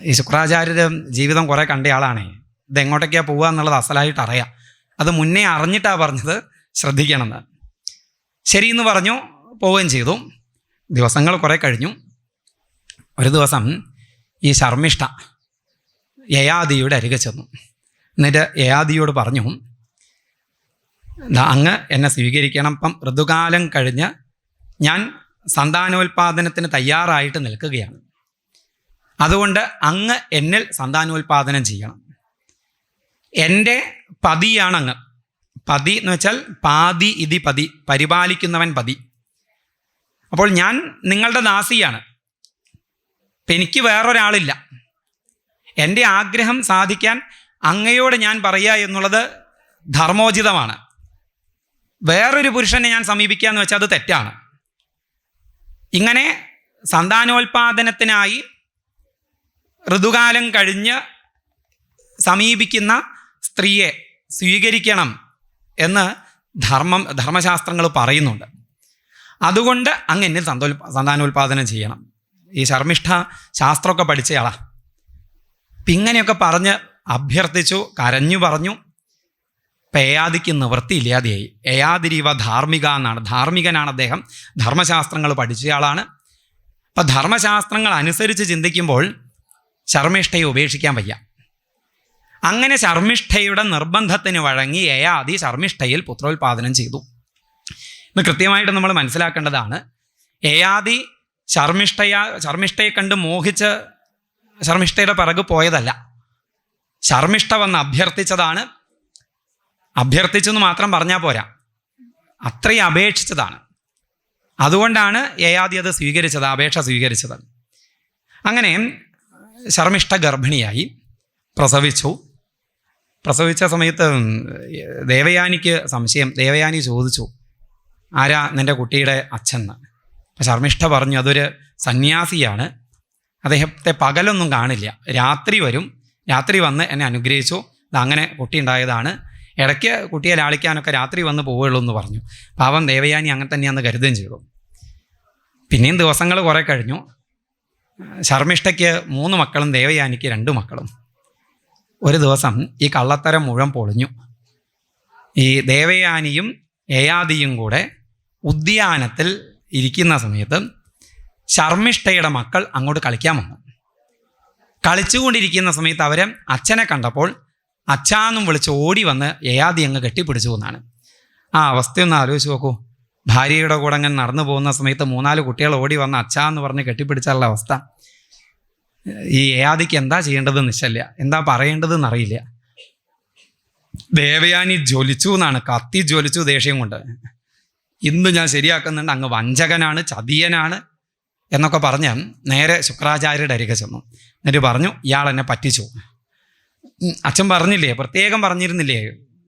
ഈ ശുക്രാചാര്യർ ജീവിതം കുറേ കണ്ടയാളാണേ. ഇതെങ്ങോട്ടൊക്കെയാണ് പോവുക എന്നുള്ളത് അസലായിട്ട് അറിയാം. അത് മുന്നേ അറിഞ്ഞിട്ടാണ് പറഞ്ഞത്, ശ്രദ്ധിക്കണമെന്ന്. ശരിയെന്ന് പറഞ്ഞു, പോവുകയും ചെയ്തു. ദിവസങ്ങൾ കുറേ കഴിഞ്ഞു. ഒരു ദിവസം ഈ ശർമ്മിഷ്ഠ യയാതിയുടെ അരികെ ചെന്നു. എന്നിട്ട് യയാതിയോട് പറഞ്ഞു, അങ്ങ് എന്നെ സ്വീകരിക്കണം. ഇപ്പം ഋതുകാലം കഴിഞ്ഞ് ഞാൻ സന്താനോൽപാദനത്തിന് തയ്യാറായിട്ട് നിൽക്കുകയാണ്. അതുകൊണ്ട് അങ്ങ് എന്നിൽ സന്താനോൽപാദനം ചെയ്യണം. എൻ്റെ പതിയാണ് അങ്ങ്. പതി എന്ന് വെച്ചാൽ പാതി ഇതി പതി, പരിപാലിക്കുന്നവൻ പതി. അപ്പോൾ ഞാൻ നിങ്ങളുടെ ദാസിയാണ്. ഇപ്പം എനിക്ക് വേറൊരാളില്ല. എൻ്റെ ആഗ്രഹം സാധിക്കാൻ അങ്ങയോട് ഞാൻ പറയുക എന്നുള്ളത് ധർമ്മോചിതമാണ്. വേറൊരു പുരുഷനെ ഞാൻ സമീപിക്കുക എന്ന് വെച്ചാൽ അത് തെറ്റാണ്. ഇങ്ങനെ സന്താനോൽപാദനത്തിനായി ഋതുകാലം കഴിഞ്ഞ് സമീപിക്കുന്ന സ്ത്രീയെ സ്വീകരിക്കണം എന്ന് ധർമ്മശാസ്ത്രങ്ങൾ പറയുന്നുണ്ട്. അതുകൊണ്ട് അങ്ങ് എന്നിൽ സന്താനോൽപാദനം ചെയ്യണം. ഈ ശർമ്മിഷ്ഠ ശാസ്ത്രമൊക്കെ പഠിച്ചയാളാ. ഇങ്ങനെയൊക്കെ പറഞ്ഞ് അഭ്യർത്ഥിച്ചു, കരഞ്ഞു പറഞ്ഞു. യയാതിക്ക് നിവൃത്തിയില്ലാതെയായി. യയാതിരീവ ധാർമ്മിക എന്നാണ്, ധാർമ്മികനാണ് അദ്ദേഹം, ധർമ്മശാസ്ത്രങ്ങൾ പഠിച്ചയാളാണ്. അപ്പം ധർമ്മശാസ്ത്രങ്ങൾ അനുസരിച്ച് ചിന്തിക്കുമ്പോൾ ശർമ്മിഷ്ഠയെ ഉപേക്ഷിക്കാൻ വയ്യ. അങ്ങനെ ശർമ്മിഷ്ഠയുടെ നിർബന്ധത്തിന് വഴങ്ങി യയാതി ശർമ്മിഷ്ഠയിൽ പുത്രോൽപാദനം ചെയ്തു. ഇത് കൃത്യമായിട്ട് നമ്മൾ മനസ്സിലാക്കേണ്ടതാണ്. യയാതി ശർമ്മിഷ്ഠയെ കണ്ട് മോഹിച്ച് ശർമ്മിഷ്ഠയുടെ പിറകു പോയതല്ല. ശർമ്മിഷ്ഠ വന്ന് അഭ്യർത്ഥിച്ചതാണ്. അഭ്യർത്ഥിച്ചെന്ന് മാത്രം പറഞ്ഞാൽ പോരാ, അത്രയും അപേക്ഷിച്ചതാണ്. അതുകൊണ്ടാണ് യയാതി അത് സ്വീകരിച്ചത്, അപേക്ഷ സ്വീകരിച്ചത്. അങ്ങനെ ശർമ്മിഷ്ഠ ഗർഭിണിയായി, പ്രസവിച്ച സമയത്ത് ദേവയാനിക്ക് സംശയം. ദേവയാനി ചോദിച്ചു, ആരാ നിൻ്റെ കുട്ടിയുടെ അച്ഛന്ന്? അപ്പം ശർമ്മിഷ്ഠ പറഞ്ഞു, അതൊരു സന്യാസിയാണ്, അദ്ദേഹത്തെ പകലൊന്നും കാണില്ല, രാത്രി വരും, രാത്രി വന്ന് എന്നെ അനുഗ്രഹിച്ചു, അങ്ങനെ കുട്ടി ഉണ്ടായതാണ്, ഇടയ്ക്ക് കുട്ടിയെ ലാളിക്കാനൊക്കെ രാത്രി വന്ന് പോവുകയുള്ളൂ എന്ന് പറഞ്ഞു. പാവം ദേവയാനി അങ്ങനെ തന്നെയാന്ന് കരുതുകയും ചെയ്തു. പിന്നെയും ദിവസങ്ങൾ കുറേ കഴിഞ്ഞു. ശർമ്മിഷ്ഠയ്ക്ക് 3 മക്കളും ദേവയാനിക്ക് 2 മക്കളും. ഒരു ദിവസം ഈ കള്ളത്തരം മുഴുവൻ പൊളിഞ്ഞു. ഈ ദേവയാനിയും യയാതിയും കൂടെ ഉദ്യാനത്തിൽ ഇരിക്കുന്ന സമയത്ത് ശർമ്മിഷ്ഠയുടെ മക്കൾ അങ്ങോട്ട് കളിക്കാൻ വന്നു. കളിച്ചുകൊണ്ടിരിക്കുന്ന സമയത്ത് അവർ അച്ഛനെ കണ്ടപ്പോൾ അച്ഛാന്നും വിളിച്ച് ഓടി വന്ന് യയാതി അങ്ങ് കെട്ടിപ്പിടിച്ചു എന്നാണ്. ആ അവസ്ഥയൊന്ന് ആലോചിച്ച് നോക്കൂ. ഭാര്യയുടെ കൂടെ അങ്ങനെ നടന്നു പോകുന്ന സമയത്ത് 3-4 കുട്ടികൾ ഓടി വന്ന് അച്ഛാന്ന് പറഞ്ഞ് കെട്ടിപ്പിടിച്ചുള്ള അവസ്ഥ. ഈ യയാതിക്ക് എന്താ ചെയ്യേണ്ടതെന്ന് നിശ്ചയില്ല, എന്താ പറയേണ്ടതെന്ന് അറിയില്ല. ദേവയാനി ജ്വലിച്ചു എന്നാണ്, കത്തി ജ്വലിച്ചു ദേഷ്യം കൊണ്ട്. ഇന്ന് ഞാൻ ശരിയാക്കുന്നുണ്ട്, അങ്ങ് വഞ്ചകനാണ്, ചതിയനാണ് എന്നൊക്കെ പറഞ്ഞ് നേരെ ശുക്രാചാര്യരുടെ അരികെ ചെന്നു. എന്നിട്ട് പറഞ്ഞു, ഇയാൾ എന്നെ പറ്റിച്ചു. അച്ഛൻ പറഞ്ഞില്ലേ, പ്രത്യേകം പറഞ്ഞിരുന്നില്ലേ,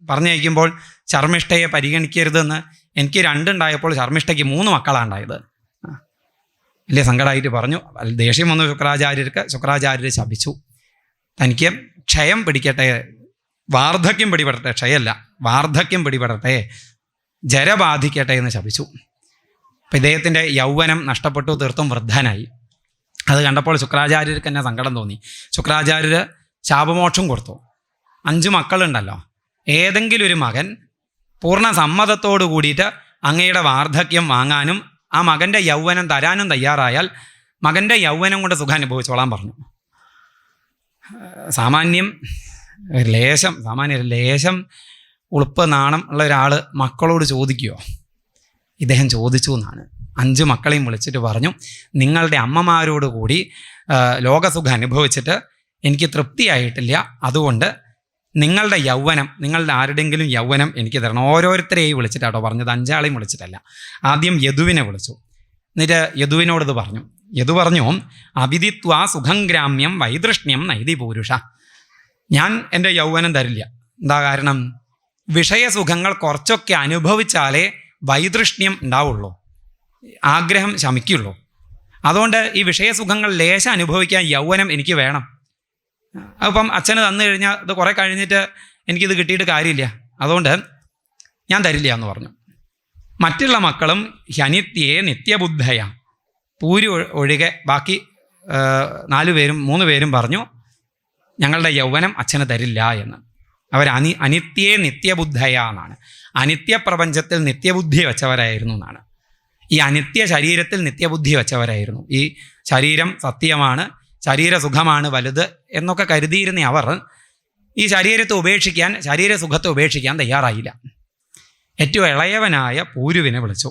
പറഞ്ഞയക്കുമ്പോൾ ശർമ്മിഷ്ഠയെ പരിഗണിക്കരുതെന്ന്. എനിക്ക് 2 ഉണ്ടായപ്പോൾ ശർമ്മിഷ്ഠയ്ക്ക് 3 മക്കളാണ് ഉണ്ടായത്. വലിയ സങ്കടമായിട്ട് പറഞ്ഞു. ദേഷ്യം വന്നു ശുക്രാചാര്യർക്ക്. ശുക്രാചാര്യർ ശപിച്ചു, തനിക്ക് ക്ഷയം പിടിക്കട്ടെ, വാർദ്ധക്യം പിടിപെടട്ടെ, ക്ഷയമല്ല വാർദ്ധക്യം പിടിപെടട്ടെ, ജര ബാധിക്കട്ടെ എന്ന് ശപിച്ചു. അപ്പം ഇദ്ദേഹത്തിൻ്റെ യൗവനം നഷ്ടപ്പെട്ടു, തീർത്തും വൃദ്ധനായി. അത് കണ്ടപ്പോൾ ശുക്രാചാര്യർക്ക് തന്നെ സങ്കടം തോന്നി. ശുക്രാചാര്യർ ശാപമോക്ഷം കൊടുത്തു. 5 മക്കളുണ്ടല്ലോ, ഏതെങ്കിലും ഒരു മകൻ പൂർണ്ണ സമ്മതത്തോടു കൂടിയിട്ട് അങ്ങയുടെ വാർദ്ധക്യം വാങ്ങാനും ആ മകൻ്റെ യൗവനം തരാനും തയ്യാറായാൽ മകൻ്റെ യൗവനം കൊണ്ട് സുഖം അനുഭവിച്ചോളാൻ പറഞ്ഞു. സാമാന്യം ലേശം ഉളുപ്പ് നാണം ഉള്ള ഒരാൾ മക്കളോട് ചോദിക്കുമോ? ഇദ്ദേഹം ചോദിച്ചു എന്നാണ്. 5 മക്കളെയും വിളിച്ചിട്ട് പറഞ്ഞു, നിങ്ങളുടെ അമ്മമാരോട് കൂടി ലോകസുഖം അനുഭവിച്ചിട്ട് എനിക്ക് തൃപ്തിയായിട്ടില്ല, അതുകൊണ്ട് നിങ്ങളുടെ യൗവനം, നിങ്ങളുടെ ആരുടെങ്കിലും യൗവനം എനിക്ക് തരണം. ഓരോരുത്തരെയും വിളിച്ചിട്ടാട്ടോ പറഞ്ഞത്, 5 ആളെയും വിളിച്ചിട്ടല്ല. ആദ്യം യദുവിനെ വിളിച്ചു. എന്നിട്ട് യദുവിനോട് പറഞ്ഞു. യദു പറഞ്ഞു, അവിദിത്വാ സുഖം ഗ്രാമ്യം വൈതൃഷ്ണ്യം നൈതി പൂരുഷ. ഞാൻ എൻ്റെ യൗവനം തരില്ല. എന്താ കാരണം? വിഷയസുഖങ്ങൾ കുറച്ചൊക്കെ അനുഭവിച്ചാലേ വൈതൃഷ്ണ്യം ഉണ്ടാവുള്ളൂ, ആഗ്രഹം ശമിക്കുള്ളൂ. അതുകൊണ്ട് ഈ വിഷയസുഖങ്ങൾ ലേശം അനുഭവിക്കാൻ യൗവനം എനിക്ക് വേണം. അപ്പം അച്ഛന് തന്നു കഴിഞ്ഞാൽ ഇത് കുറേ കഴിഞ്ഞിട്ട് എനിക്കിത് കിട്ടിയിട്ട് കാര്യമില്ല, അതുകൊണ്ട് ഞാൻ തരില്ല എന്ന് പറഞ്ഞു. മറ്റുള്ള മക്കളും ഹ്യനിത്യേ നിത്യബുദ്ധയ, പൂരി ഒഴികെ ബാക്കി 3 പേരും പറഞ്ഞു ഞങ്ങളുടെ യൗവനം അച്ഛന് തരില്ല എന്ന്. അവർ അനിത്യേ നിത്യബുദ്ധയ എന്നാണ്. അനിത്യപ്രപഞ്ചത്തിൽ നിത്യബുദ്ധി വെച്ചവരായിരുന്നു എന്നാണ്. ഈ അനിത്യ ശരീരത്തിൽ നിത്യബുദ്ധി വെച്ചവരായിരുന്നു. ഈ ശരീരം സത്യമാണ്, ശരീരസുഖമാണ് വലുത് എന്നൊക്കെ കരുതിയിരുന്ന അവർ ഈ ശരീരസുഖത്തെ ഉപേക്ഷിക്കാൻ തയ്യാറായില്ല. ഏറ്റവും ഇളയവനായ പൂരുവിനെ വിളിച്ചു.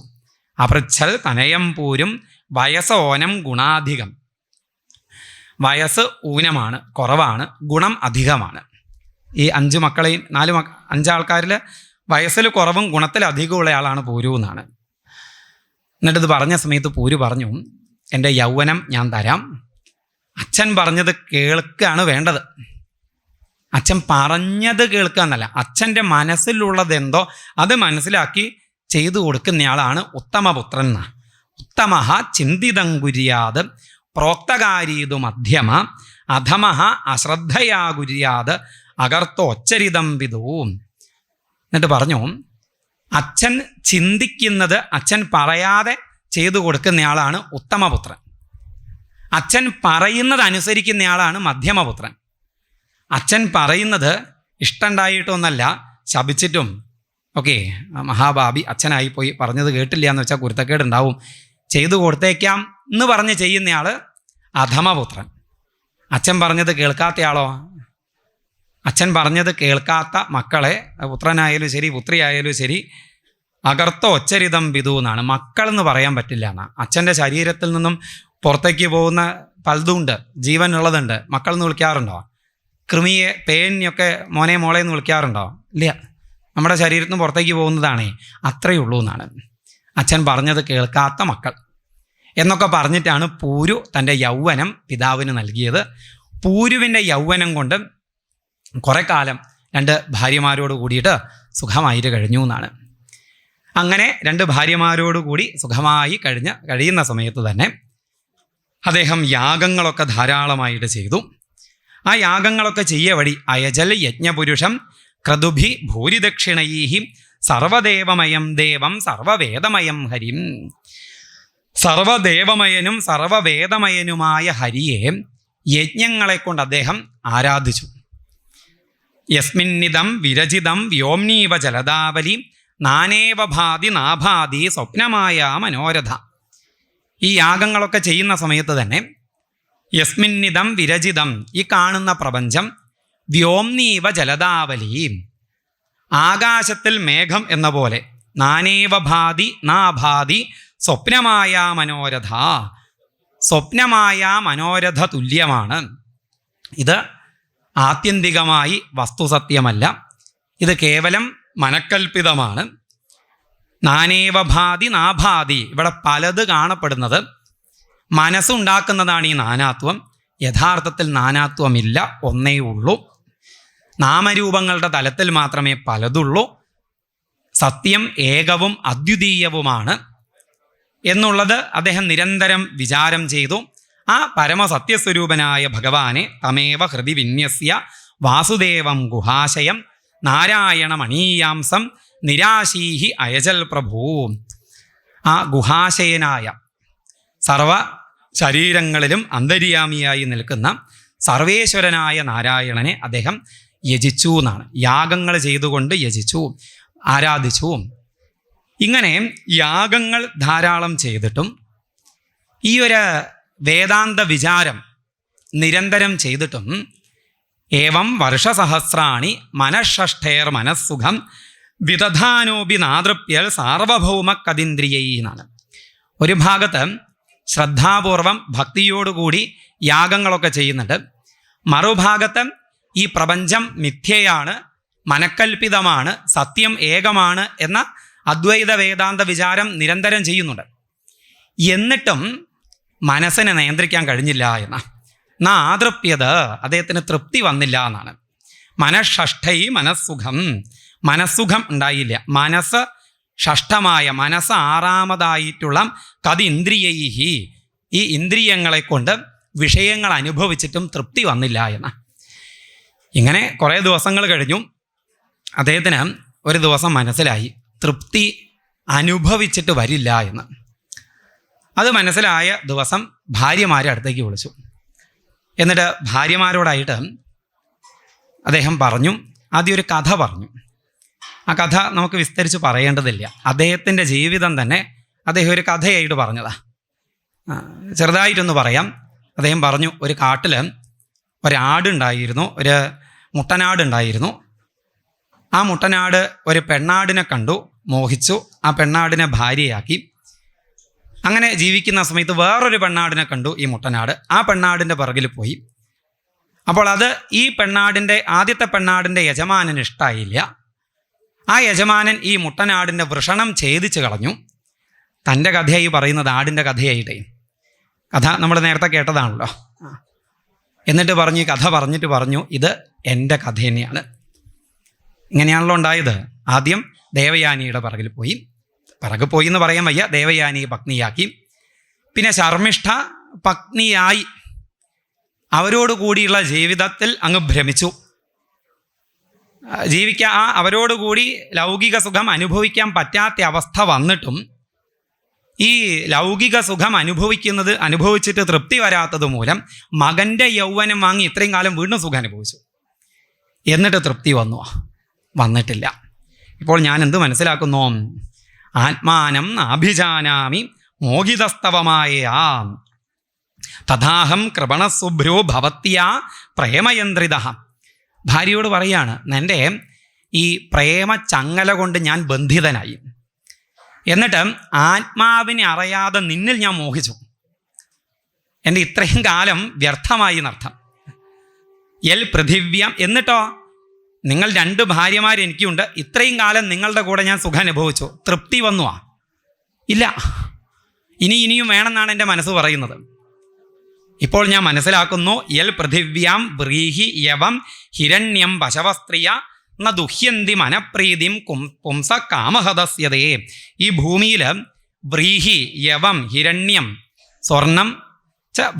അപൃച്ഛൽ തനയം പൂരും വയസ്സോനം ഗുണാധികം. വയസ്സ് ഊനമാണ്, കുറവാണ്, ഗുണം അധികമാണ്. ഈ 5 മക്കളെയും 5 ആൾക്കാരിൽ വയസ്സിൽ കുറവും ഗുണത്തിൽ അധികമുള്ള ആളാണ് പൂരു എന്നാണ്. എന്നിട്ടിത് പറഞ്ഞ സമയത്ത് പൂരു പറഞ്ഞു, എൻ്റെ യൗവനം ഞാൻ തരാം, അച്ഛൻ പറഞ്ഞത് കേൾക്കുകയാണ് വേണ്ടത്. അച്ഛൻ പറഞ്ഞത് കേൾക്കുക എന്നല്ല, അച്ഛൻ്റെ മനസ്സിലുള്ളതെന്തോ അത് മനസ്സിലാക്കി ചെയ്തു കൊടുക്കുന്നയാളാണ് ഉത്തമപുത്രൻ എന്നാണ്. ഉത്തമഃ ചിന്തിതം കുര്യാത് പ്രോക്തകാരീതു മധ്യമ അധമഃ അശ്രദ്ധയാ കുര്യാത് അകർത്തോച്ചരിതം വിദൂം. എന്നിട്ട് പറഞ്ഞു, അച്ഛൻ ചിന്തിക്കുന്നത് അച്ഛൻ പറയാതെ ചെയ്തു കൊടുക്കുന്നയാളാണ് ഉത്തമപുത്രൻ. അച്ഛൻ പറയുന്നത് അനുസരിക്കുന്നയാളാണ് മധ്യമപുത്രൻ. അച്ഛൻ പറയുന്നത് ഇഷ്ടമുണ്ടായിട്ടൊന്നല്ല, ശപിച്ചിട്ടും ഓക്കെ മഹാഭാവി അച്ഛനായിപ്പോയി, പറഞ്ഞത് കേട്ടില്ല എന്ന് വെച്ചാൽ കുരുത്തക്കേടുണ്ടാവും, ചെയ്തു കൊടുത്തേക്കാം എന്ന് പറഞ്ഞ് ചെയ്യുന്നയാൾ അധമപുത്രൻ. അച്ഛൻ പറഞ്ഞത് കേൾക്കാത്തയാളോ? അച്ഛൻ പറഞ്ഞത് കേൾക്കാത്ത മക്കളെ, പുത്രനായാലും ശരി പുത്രിയായാലും ശരി, അകർത്തോച്ചരിതം വിധു എന്നാണ്. മക്കൾ എന്ന് പറയാൻ പറ്റില്ല എന്നാണ്. അച്ഛൻ്റെ ശരീരത്തിൽ നിന്നും പുറത്തേക്ക് പോകുന്ന പലതുണ്ട്, ജീവനുള്ളതുണ്ട്. മക്കൾ എന്ന് വിളിക്കാറുണ്ടോ? കൃമിയെ പേനിയൊക്കെ മോനെ മോളെ എന്ന് വിളിക്കാറുണ്ടോ? ഇല്ല. നമ്മുടെ ശരീരത്തിൽ നിന്ന് പുറത്തേക്ക് പോകുന്നതാണേ, അത്രയേ ഉള്ളൂ എന്നാണ്. അച്ഛൻ പറഞ്ഞത് കേൾക്കാത്ത മക്കൾ എന്നൊക്കെ പറഞ്ഞിട്ടാണ് പൂരു തൻ്റെ യൗവനം പിതാവിന് നൽകിയത്. പൂരുവിൻ്റെ യൗവനം കൊണ്ട് കുറേ കാലം 2 ഭാര്യമാരോട് കൂടിയിട്ട് സുഖമായിട്ട് കഴിഞ്ഞു എന്നാണ്. അങ്ങനെ 2 ഭാര്യമാരോട് കൂടി സുഖമായി കഴിയുന്ന സമയത്ത് തന്നെ അദ്ദേഹം യാഗങ്ങളൊക്കെ ധാരാളമായിട്ട് ചെയ്തു. ആ യാഗങ്ങളൊക്കെ ചെയ്യ വഴി അയജൽ യജ്ഞപുരുഷം ക്രതുഭി ഭൂരിദക്ഷിണൈഹി സർവദേവമയം ദേവം സർവവേദമയം ഹരിം. സർവദേവമയനും സർവവേദമയനുമായ ഹരിയെ യജ്ഞങ്ങളെ കൊണ്ട് അദ്ദേഹം ആരാധിച്ചു. യസ്മിന്നിദം വിരചിതം വ്യോംനീവ ജലദാവലി നാനേവ ഭാതി നാഭാതി സ്വപ്നമായ മനോരഥ. ഈ യാഗങ്ങളൊക്കെ ചെയ്യുന്ന സമയത്ത് തന്നെ യസ്മിന്നിദം വിരചിതം, ഈ കാണുന്ന പ്രപഞ്ചം, വ്യോംനീവ ജലദാവലി, ആകാശത്തിൽ മേഘം എന്ന പോലെ, നാനേവ ഭാതി നാഭാതി സ്വപ്നമായ മനോരഥ, സ്വപ്നമായ മനോരഥ തുല്യമാണ്. ഇത് ആത്യന്തികമായി വസ്തുസത്യമല്ല, ഇത് കേവലം മനക്കൽപ്പിതമാണ്. നാനേവ ഭാതി നാഭാതി, ഇവിടെ പലത് കാണപ്പെടുന്നത് മനസ്സുണ്ടാക്കുന്നതാണ് ഈ നാനാത്വം. യഥാർത്ഥത്തിൽ നാനാത്വമില്ല, ഒന്നേ ഉള്ളൂ. നാമരൂപങ്ങളുടെ തലത്തിൽ മാത്രമേ പലതുള്ളൂ. സത്യം ഏകവും അദ്വിതീയവുമാണ് എന്നുള്ളത് അദ്ദേഹം നിരന്തരം വിചാരം ചെയ്തു. ആ പരമസത്യസ്വരൂപനായ ഭഗവാനെ തമേവ ഹൃദി വിന്യസ്യ വാസുദേവം ഗുഹാശയം നാരായണമണീയാംസം നിരാശീഹി അയജൽ പ്രഭൂ. ആ ഗുഹാശയനായ സർവ ശരീരങ്ങളിലും അന്തര്യാമിയായി നിൽക്കുന്ന സർവേശ്വരനായ നാരായണനെ അദ്ദേഹം യജിച്ചു എന്നാണ്. യാഗങ്ങൾ ചെയ്തുകൊണ്ട് യജിച്ചു, ആരാധിച്ചു. ഇങ്ങനെ യാഗങ്ങൾ ധാരാളം ചെയ്തിട്ടും ഈ ഒരു വേദാന്ത വിചാരം നിരന്തരം ചെയ്തിട്ടും ഏവം വർഷസഹസ്രാണി മനഃഷ്ഠേർ മനസ്സുഖം വിദധാനോപി നാദൃപ്യൽ സാർവഭൗമ കതീന്ദ്രിയൈ എന്നാണ്. ഒരു ഭാഗത്ത് ശ്രദ്ധാപൂർവം ഭക്തിയോടുകൂടി യാഗങ്ങളൊക്കെ ചെയ്യുന്നുണ്ട്, മറുഭാഗത്ത് ഈ പ്രപഞ്ചം മിഥ്യയാണ്, മനക്കൽപ്പിതമാണ്, സത്യം ഏകമാണ് എന്ന അദ്വൈത വേദാന്ത വിചാരം നിരന്തരം ചെയ്യുന്നുണ്ട്. എന്നിട്ടും മനസ്സിനെ നിയന്ത്രിക്കാൻ കഴിഞ്ഞില്ല എന്നാ ആതൃപ്യത്, അദ്ദേഹത്തിന് തൃപ്തി വന്നില്ല എന്നാണ്. മനഃഷ്ഠൈ മനസ്സുഖം, മനസ്സുഖം ഉണ്ടായില്ല. മനസ്സ് ഷഷ്ഠമായ, മനസ്സ് ആറാമതായിട്ടുള്ള കതിന്ദ്രിയൈഹി, ഈ ഇന്ദ്രിയങ്ങളെ കൊണ്ട് വിഷയങ്ങൾ അനുഭവിച്ചിട്ടും തൃപ്തി വന്നില്ല എന്ന. ഇങ്ങനെ കുറേ ദിവസങ്ങൾ കഴിഞ്ഞു. അദ്ദേഹത്തിന് ഒരു ദിവസം മനസ്സിലായി തൃപ്തി അനുഭവിച്ചിട്ട് വരില്ല എന്ന്. അത് മനസ്സിലായ ദിവസം ഭാര്യമാരെ അടുത്തേക്ക് വിളിച്ചു. എന്നിട്ട് ഭാര്യമാരോടായിട്ട് അദ്ദേഹം പറഞ്ഞു, ആദ്യം ഒരു കഥ പറഞ്ഞു. ആ കഥ നമുക്ക് വിസ്തരിച്ച് പറയേണ്ടതില്ല, അദ്ദേഹത്തിൻ്റെ ജീവിതം തന്നെ അദ്ദേഹം ഒരു കഥയായിട്ട് പറഞ്ഞതാ. ചെറുതായിട്ടൊന്ന് പറയാം. അദ്ദേഹം പറഞ്ഞു, ഒരു കാട്ടിൽ ഒരാടുണ്ടായിരുന്നു, ഒരു മുട്ടനാടുണ്ടായിരുന്നു. ആ മുട്ടനാട് ഒരു പെണ്ണാടിനെ കണ്ടു, മോഹിച്ചു, ആ പെണ്ണാടിനെ ഭാര്യയാക്കി. അങ്ങനെ ജീവിക്കുന്ന സമയത്ത് വേറൊരു പെണ്ണാടിനെ കണ്ടു ഈ മുട്ടനാട്. ആ പെണ്ണാടിൻ്റെ പിറകിൽ പോയി. അപ്പോൾ അത് ഈ പെണ്ണാടിൻ്റെ, ആദ്യത്തെ പെണ്ണാടിൻ്റെ യജമാനന് ഇഷ്ടമായില്ല. ആ യജമാനൻ ഈ മുട്ടനാടിൻ്റെ വൃഷണം ഛേദിച്ച് കളഞ്ഞു. തൻ്റെ കഥയായി പറയുന്നത് ആടിൻ്റെ കഥയായിട്ടേ. കഥ നമ്മൾ നേരത്തെ കേട്ടതാണല്ലോ. എന്നിട്ട് പറഞ്ഞു, ഈ കഥ പറഞ്ഞിട്ട് പറഞ്ഞു, ഇത് എൻ്റെ കഥ തന്നെയാണ്. ഇങ്ങനെയാണല്ലോ ഉണ്ടായത്. ആദ്യം ദേവയാനിയുടെ പിറകിൽ പോയി എന്ന് പറയാൻ വയ്യ, ദേവയാനിയെ പത്നിയാക്കി. പിന്നെ ശർമ്മിഷ്ഠ പത്നിയായി അവരോടുകൂടിയുള്ള ജീവിതത്തിൽ അങ്ങ് ഭ്രമിച്ചു. അവരോടുകൂടി ലൗകിക സുഖം അനുഭവിക്കാൻ പറ്റാത്ത അവസ്ഥ വന്നിട്ടും ഈ ലൗകിക സുഖം അനുഭവിച്ചിട്ട് തൃപ്തി വരാത്തത് മൂലം മകൻ്റെ യൗവനം വാങ്ങി ഇത്രയും കാലം വീണ്ടും സുഖം അനുഭവിച്ചു. എന്നിട്ട് തൃപ്തി വന്നിട്ടില്ല. ഇപ്പോൾ ഞാൻ എന്ത് മനസ്സിലാക്കുന്നു? ആത്മാനം അഭിജാനാമി മോഹിതസ്തവമായ തഥാഹം കൃപണസുഭ്രോ ഭവത്യാ പ്രേമയന്ത്രിത. ഭാര്യയോട് പറയാണ്, എൻ്റെ ഈ പ്രേമ ചങ്ങല കൊണ്ട് ഞാൻ ബന്ധിതനായി. എന്നിട്ട് ആത്മാവിനെ അറിയാതെ നിന്നിൽ ഞാൻ മോഹിച്ചു. എൻ്റെ ഇത്രയും കാലം വ്യർത്ഥമായി എന്നർത്ഥം. യൽ പൃഥിവ്യം. എന്നിട്ടോ നിങ്ങൾ 2 ഭാര്യമാർ എനിക്കുണ്ട്. ഇത്രയും കാലം നിങ്ങളുടെ കൂടെ ഞാൻ സുഖം അനുഭവിച്ചു. തൃപ്തി വന്നുവാ? ഇല്ല. ഇനിയും വേണമെന്നാണ് എൻ്റെ മനസ്സ് പറയുന്നത്. ഇപ്പോൾ ഞാൻ മനസ്സിലാക്കുന്നു, യൽ പൃഥിവ്യാം വ്രീഹി യവം ഹിരണ്യം പശവസ്ത്രീയ ന ദുഹ്യന്തി മനപ്രീതിം പുംസ കാമഹദസ്യതേ. ഈ ഭൂമിയിൽ വ്രീഹി യവം ഹിരണ്യം, സ്വർണം,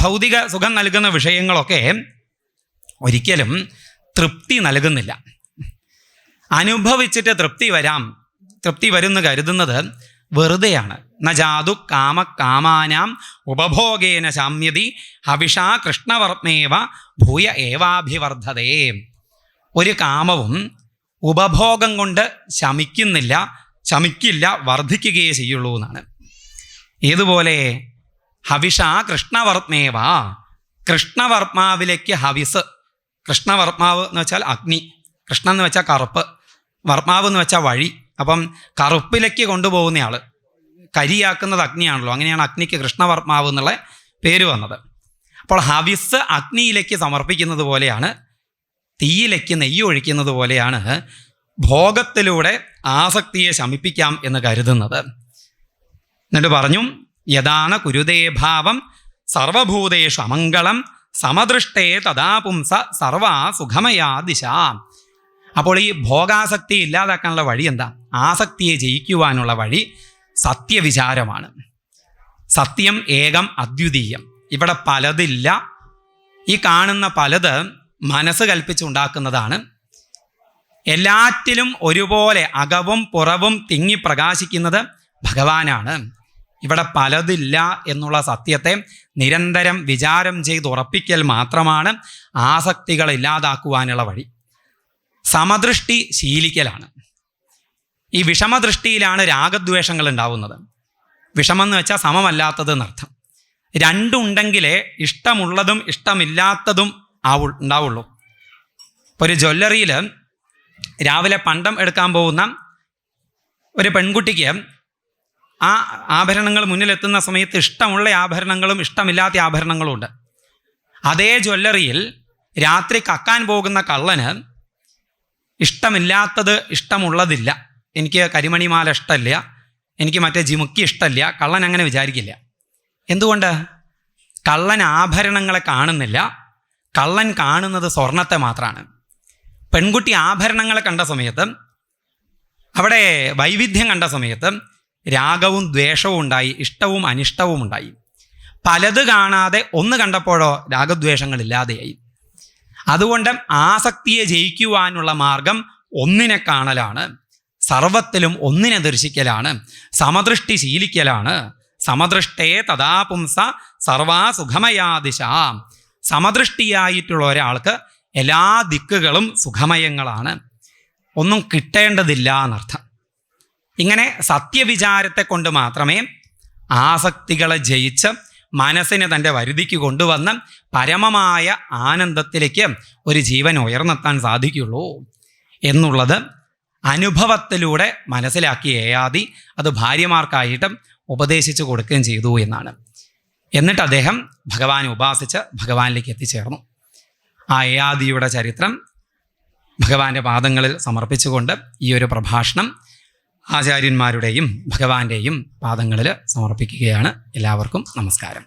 ഭൗതിക സുഖം നൽകുന്ന വിഷയങ്ങളൊക്കെ ഒരിക്കലും തൃപ്തി നൽകുന്നില്ല. അനുഭവിച്ചിട്ട് തൃപ്തി വരുമെന്ന് കരുതുന്നത് വെറുതെയാണ്. നജാതു കാമാനാം ഉപഭോഗേന ശാമ്യതി ഹവിഷാ കൃഷ്ണവർമ്മേവ ഭൂയ ഏവാഭിവർദ്ധതേ. ഒരു കാമവും ഉപഭോഗം കൊണ്ട് ശമിക്കില്ല, വർദ്ധിക്കുകയേ ചെയ്യുള്ളൂ എന്നാണ്. ഏതുപോലെ? ഹവിഷാ കൃഷ്ണവർമ്മേവ, കൃഷ്ണവർമാവിലേക്ക് ഹവിസ്. കൃഷ്ണവർമാവ് എന്ന് വെച്ചാൽ അഗ്നി, കൃഷ്ണൻ എന്ന് വെച്ചാൽ കറുപ്പ്, വർമാവ് എന്ന് വെച്ചാൽ വഴി. അപ്പം കറുപ്പിലേക്ക് കൊണ്ടുപോകുന്നയാൾ, കരിയാക്കുന്നത് അഗ്നിയാണല്ലോ. അങ്ങനെയാണ് അഗ്നിക്ക് കൃഷ്ണവർമാവ് എന്നുള്ള പേര് വന്നത്. അപ്പോൾ ഹവിസ് അഗ്നിയിലേക്ക് സമർപ്പിക്കുന്നത് പോലെയാണ്, തീയിലേക്ക് നെയ്യ് ഒഴിക്കുന്നത് പോലെയാണ് ഭോഗത്തിലൂടെ ആസക്തിയെ ശമിപ്പിക്കാം എന്ന് കരുതുന്നത്. എന്നിട്ട് പറഞ്ഞു, യഥാന കുരുതേ ഭാവം സർവഭൂതേഷു അമംഗളം സമദൃഷ്ടേ തഥാ പുംസ സർവാ സുഖമയാ ദിശ. അപ്പോൾ ഈ ഭോഗാസക്തി ഇല്ലാതാക്കാനുള്ള വഴി എന്താ? ആസക്തിയെ ജയിക്കുവാനുള്ള വഴി സത്യവിചാരമാണ്. സത്യം ഏകം അദ്വിതീയം. ഇവിടെ പലതില്ല. ഈ കാണുന്ന പലത് മനസ്സ് കൽപ്പിച്ചുണ്ടാക്കുന്നതാണ്. എല്ലാറ്റിലും ഒരുപോലെ അകവും പുറവും തിങ്ങി പ്രകാശിക്കുന്നത് ഭഗവാനാണ്. ഇവിടെ പലതില്ല എന്നുള്ള സത്യത്തെ നിരന്തരം വിചാരം ചെയ്ത് ഉറപ്പിക്കൽ മാത്രമാണ് ആസക്തികൾ ഇല്ലാതാക്കുവാനുള്ള വഴി. സമദൃഷ്ടി ശീലിക്കലാണ്. ഈ വിഷമദൃഷ്ടിയിലാണ് രാഗദ്വേഷങ്ങൾ ഉണ്ടാവുന്നത്. വിഷമെന്ന് വെച്ചാൽ സമമല്ലാത്തത് എന്നർത്ഥം. രണ്ടുണ്ടെങ്കിലേ ഇഷ്ടമുള്ളതും ഇഷ്ടമില്ലാത്തതും ഉണ്ടാവുള്ളൂ. ഇപ്പോൾ ഒരു ജ്വല്ലറിയിൽ രാവിലെ പണ്ടം എടുക്കാൻ പോകുന്ന ഒരു പെൺകുട്ടിക്ക് ആ ആഭരണങ്ങൾ മുന്നിലെത്തുന്ന സമയത്ത് ഇഷ്ടമുള്ള ആഭരണങ്ങളും ഇഷ്ടമില്ലാത്ത ആഭരണങ്ങളും ഉണ്ട്. അതേ ജ്വല്ലറിയിൽ രാത്രി കക്കാൻ പോകുന്ന കള്ളന് ഇഷ്ടമില്ലാത്തത് ഇഷ്ടമുള്ളതില്ല. എനിക്ക് കരിമണിമാല ഇഷ്ടമില്ല, എനിക്ക് മറ്റേ ജിമുക്കി ഇഷ്ടമില്ല. കള്ളൻ അങ്ങനെ വിചാരിക്കില്ല. എന്തുകൊണ്ട്? കള്ളൻ ആഭരണങ്ങളെ കാണുന്നില്ല. കള്ളൻ കാണുന്നത് സ്വർണത്തെ മാത്രമാണ്. പെൺകുട്ടി ആഭരണങ്ങളെ കണ്ട സമയത്ത്, അവിടെ വൈവിധ്യം കണ്ട സമയത്ത് രാഗവും ദ്വേഷവും ഉണ്ടായി, ഇഷ്ടവും അനിഷ്ടവും ഉണ്ടായി. പലത് കാണാതെ ഒന്ന് കണ്ടപ്പോഴോ രാഗദ്വേഷങ്ങളില്ലാതെയായി. അതുകൊണ്ട് ആസക്തിയെ ജയിക്കുവാനുള്ള മാർഗം ഒന്നിനെ കാണലാണ്, സർവത്തിലും ഒന്നിനെ ദർശിക്കലാണ്, സമദൃഷ്ടി ശീലിക്കലാണ്. സമദൃഷ്ടേ തഥാ പുംസ സർവാ സുഖമയാദിശ. സമദൃഷ്ടിയായിട്ടുള്ള ഒരാൾക്ക് എല്ലാ ദിക്കുകളും സുഖമയങ്ങളാണ്, ഒന്നും കിട്ടേണ്ടതില്ല എന്നർത്ഥം. ഇങ്ങനെ സത്യവിചാരത്തെ കൊണ്ട് മാത്രമേ ആസക്തികളെ ജയിച്ച് മനസ്സിനെ തൻ്റെ വരുതിക്ക് കൊണ്ടുവന്ന് പരമമായ ആനന്ദത്തിലേക്ക് ഒരു ജീവൻ ഉയർന്നെത്താൻ സാധിക്കുള്ളൂ എന്നുള്ളത് അനുഭവത്തിലൂടെ മനസ്സിലാക്കിയ യയാതി അത് ഭാര്യമാർക്കായിട്ടും ഉപദേശിച്ചു കൊടുക്കുകയും ചെയ്തു എന്നാണ്. എന്നിട്ട് അദ്ദേഹം ഭഗവാനെ ഉപാസിച്ച് ഭഗവാനിലേക്ക് എത്തിച്ചേർന്നു. ആ യയാതിയുടെ ചരിത്രം ഭഗവാന്റെ പാദങ്ങളിൽ സമർപ്പിച്ചുകൊണ്ട് ഈ ഒരു പ്രഭാഷണം ആചാര്യന്മാരുടെയും ഭഗവാന്റെയും പാദങ്ങളിൽ സമർപ്പിക്കുകയാണ്. എല്ലാവർക്കും നമസ്കാരം.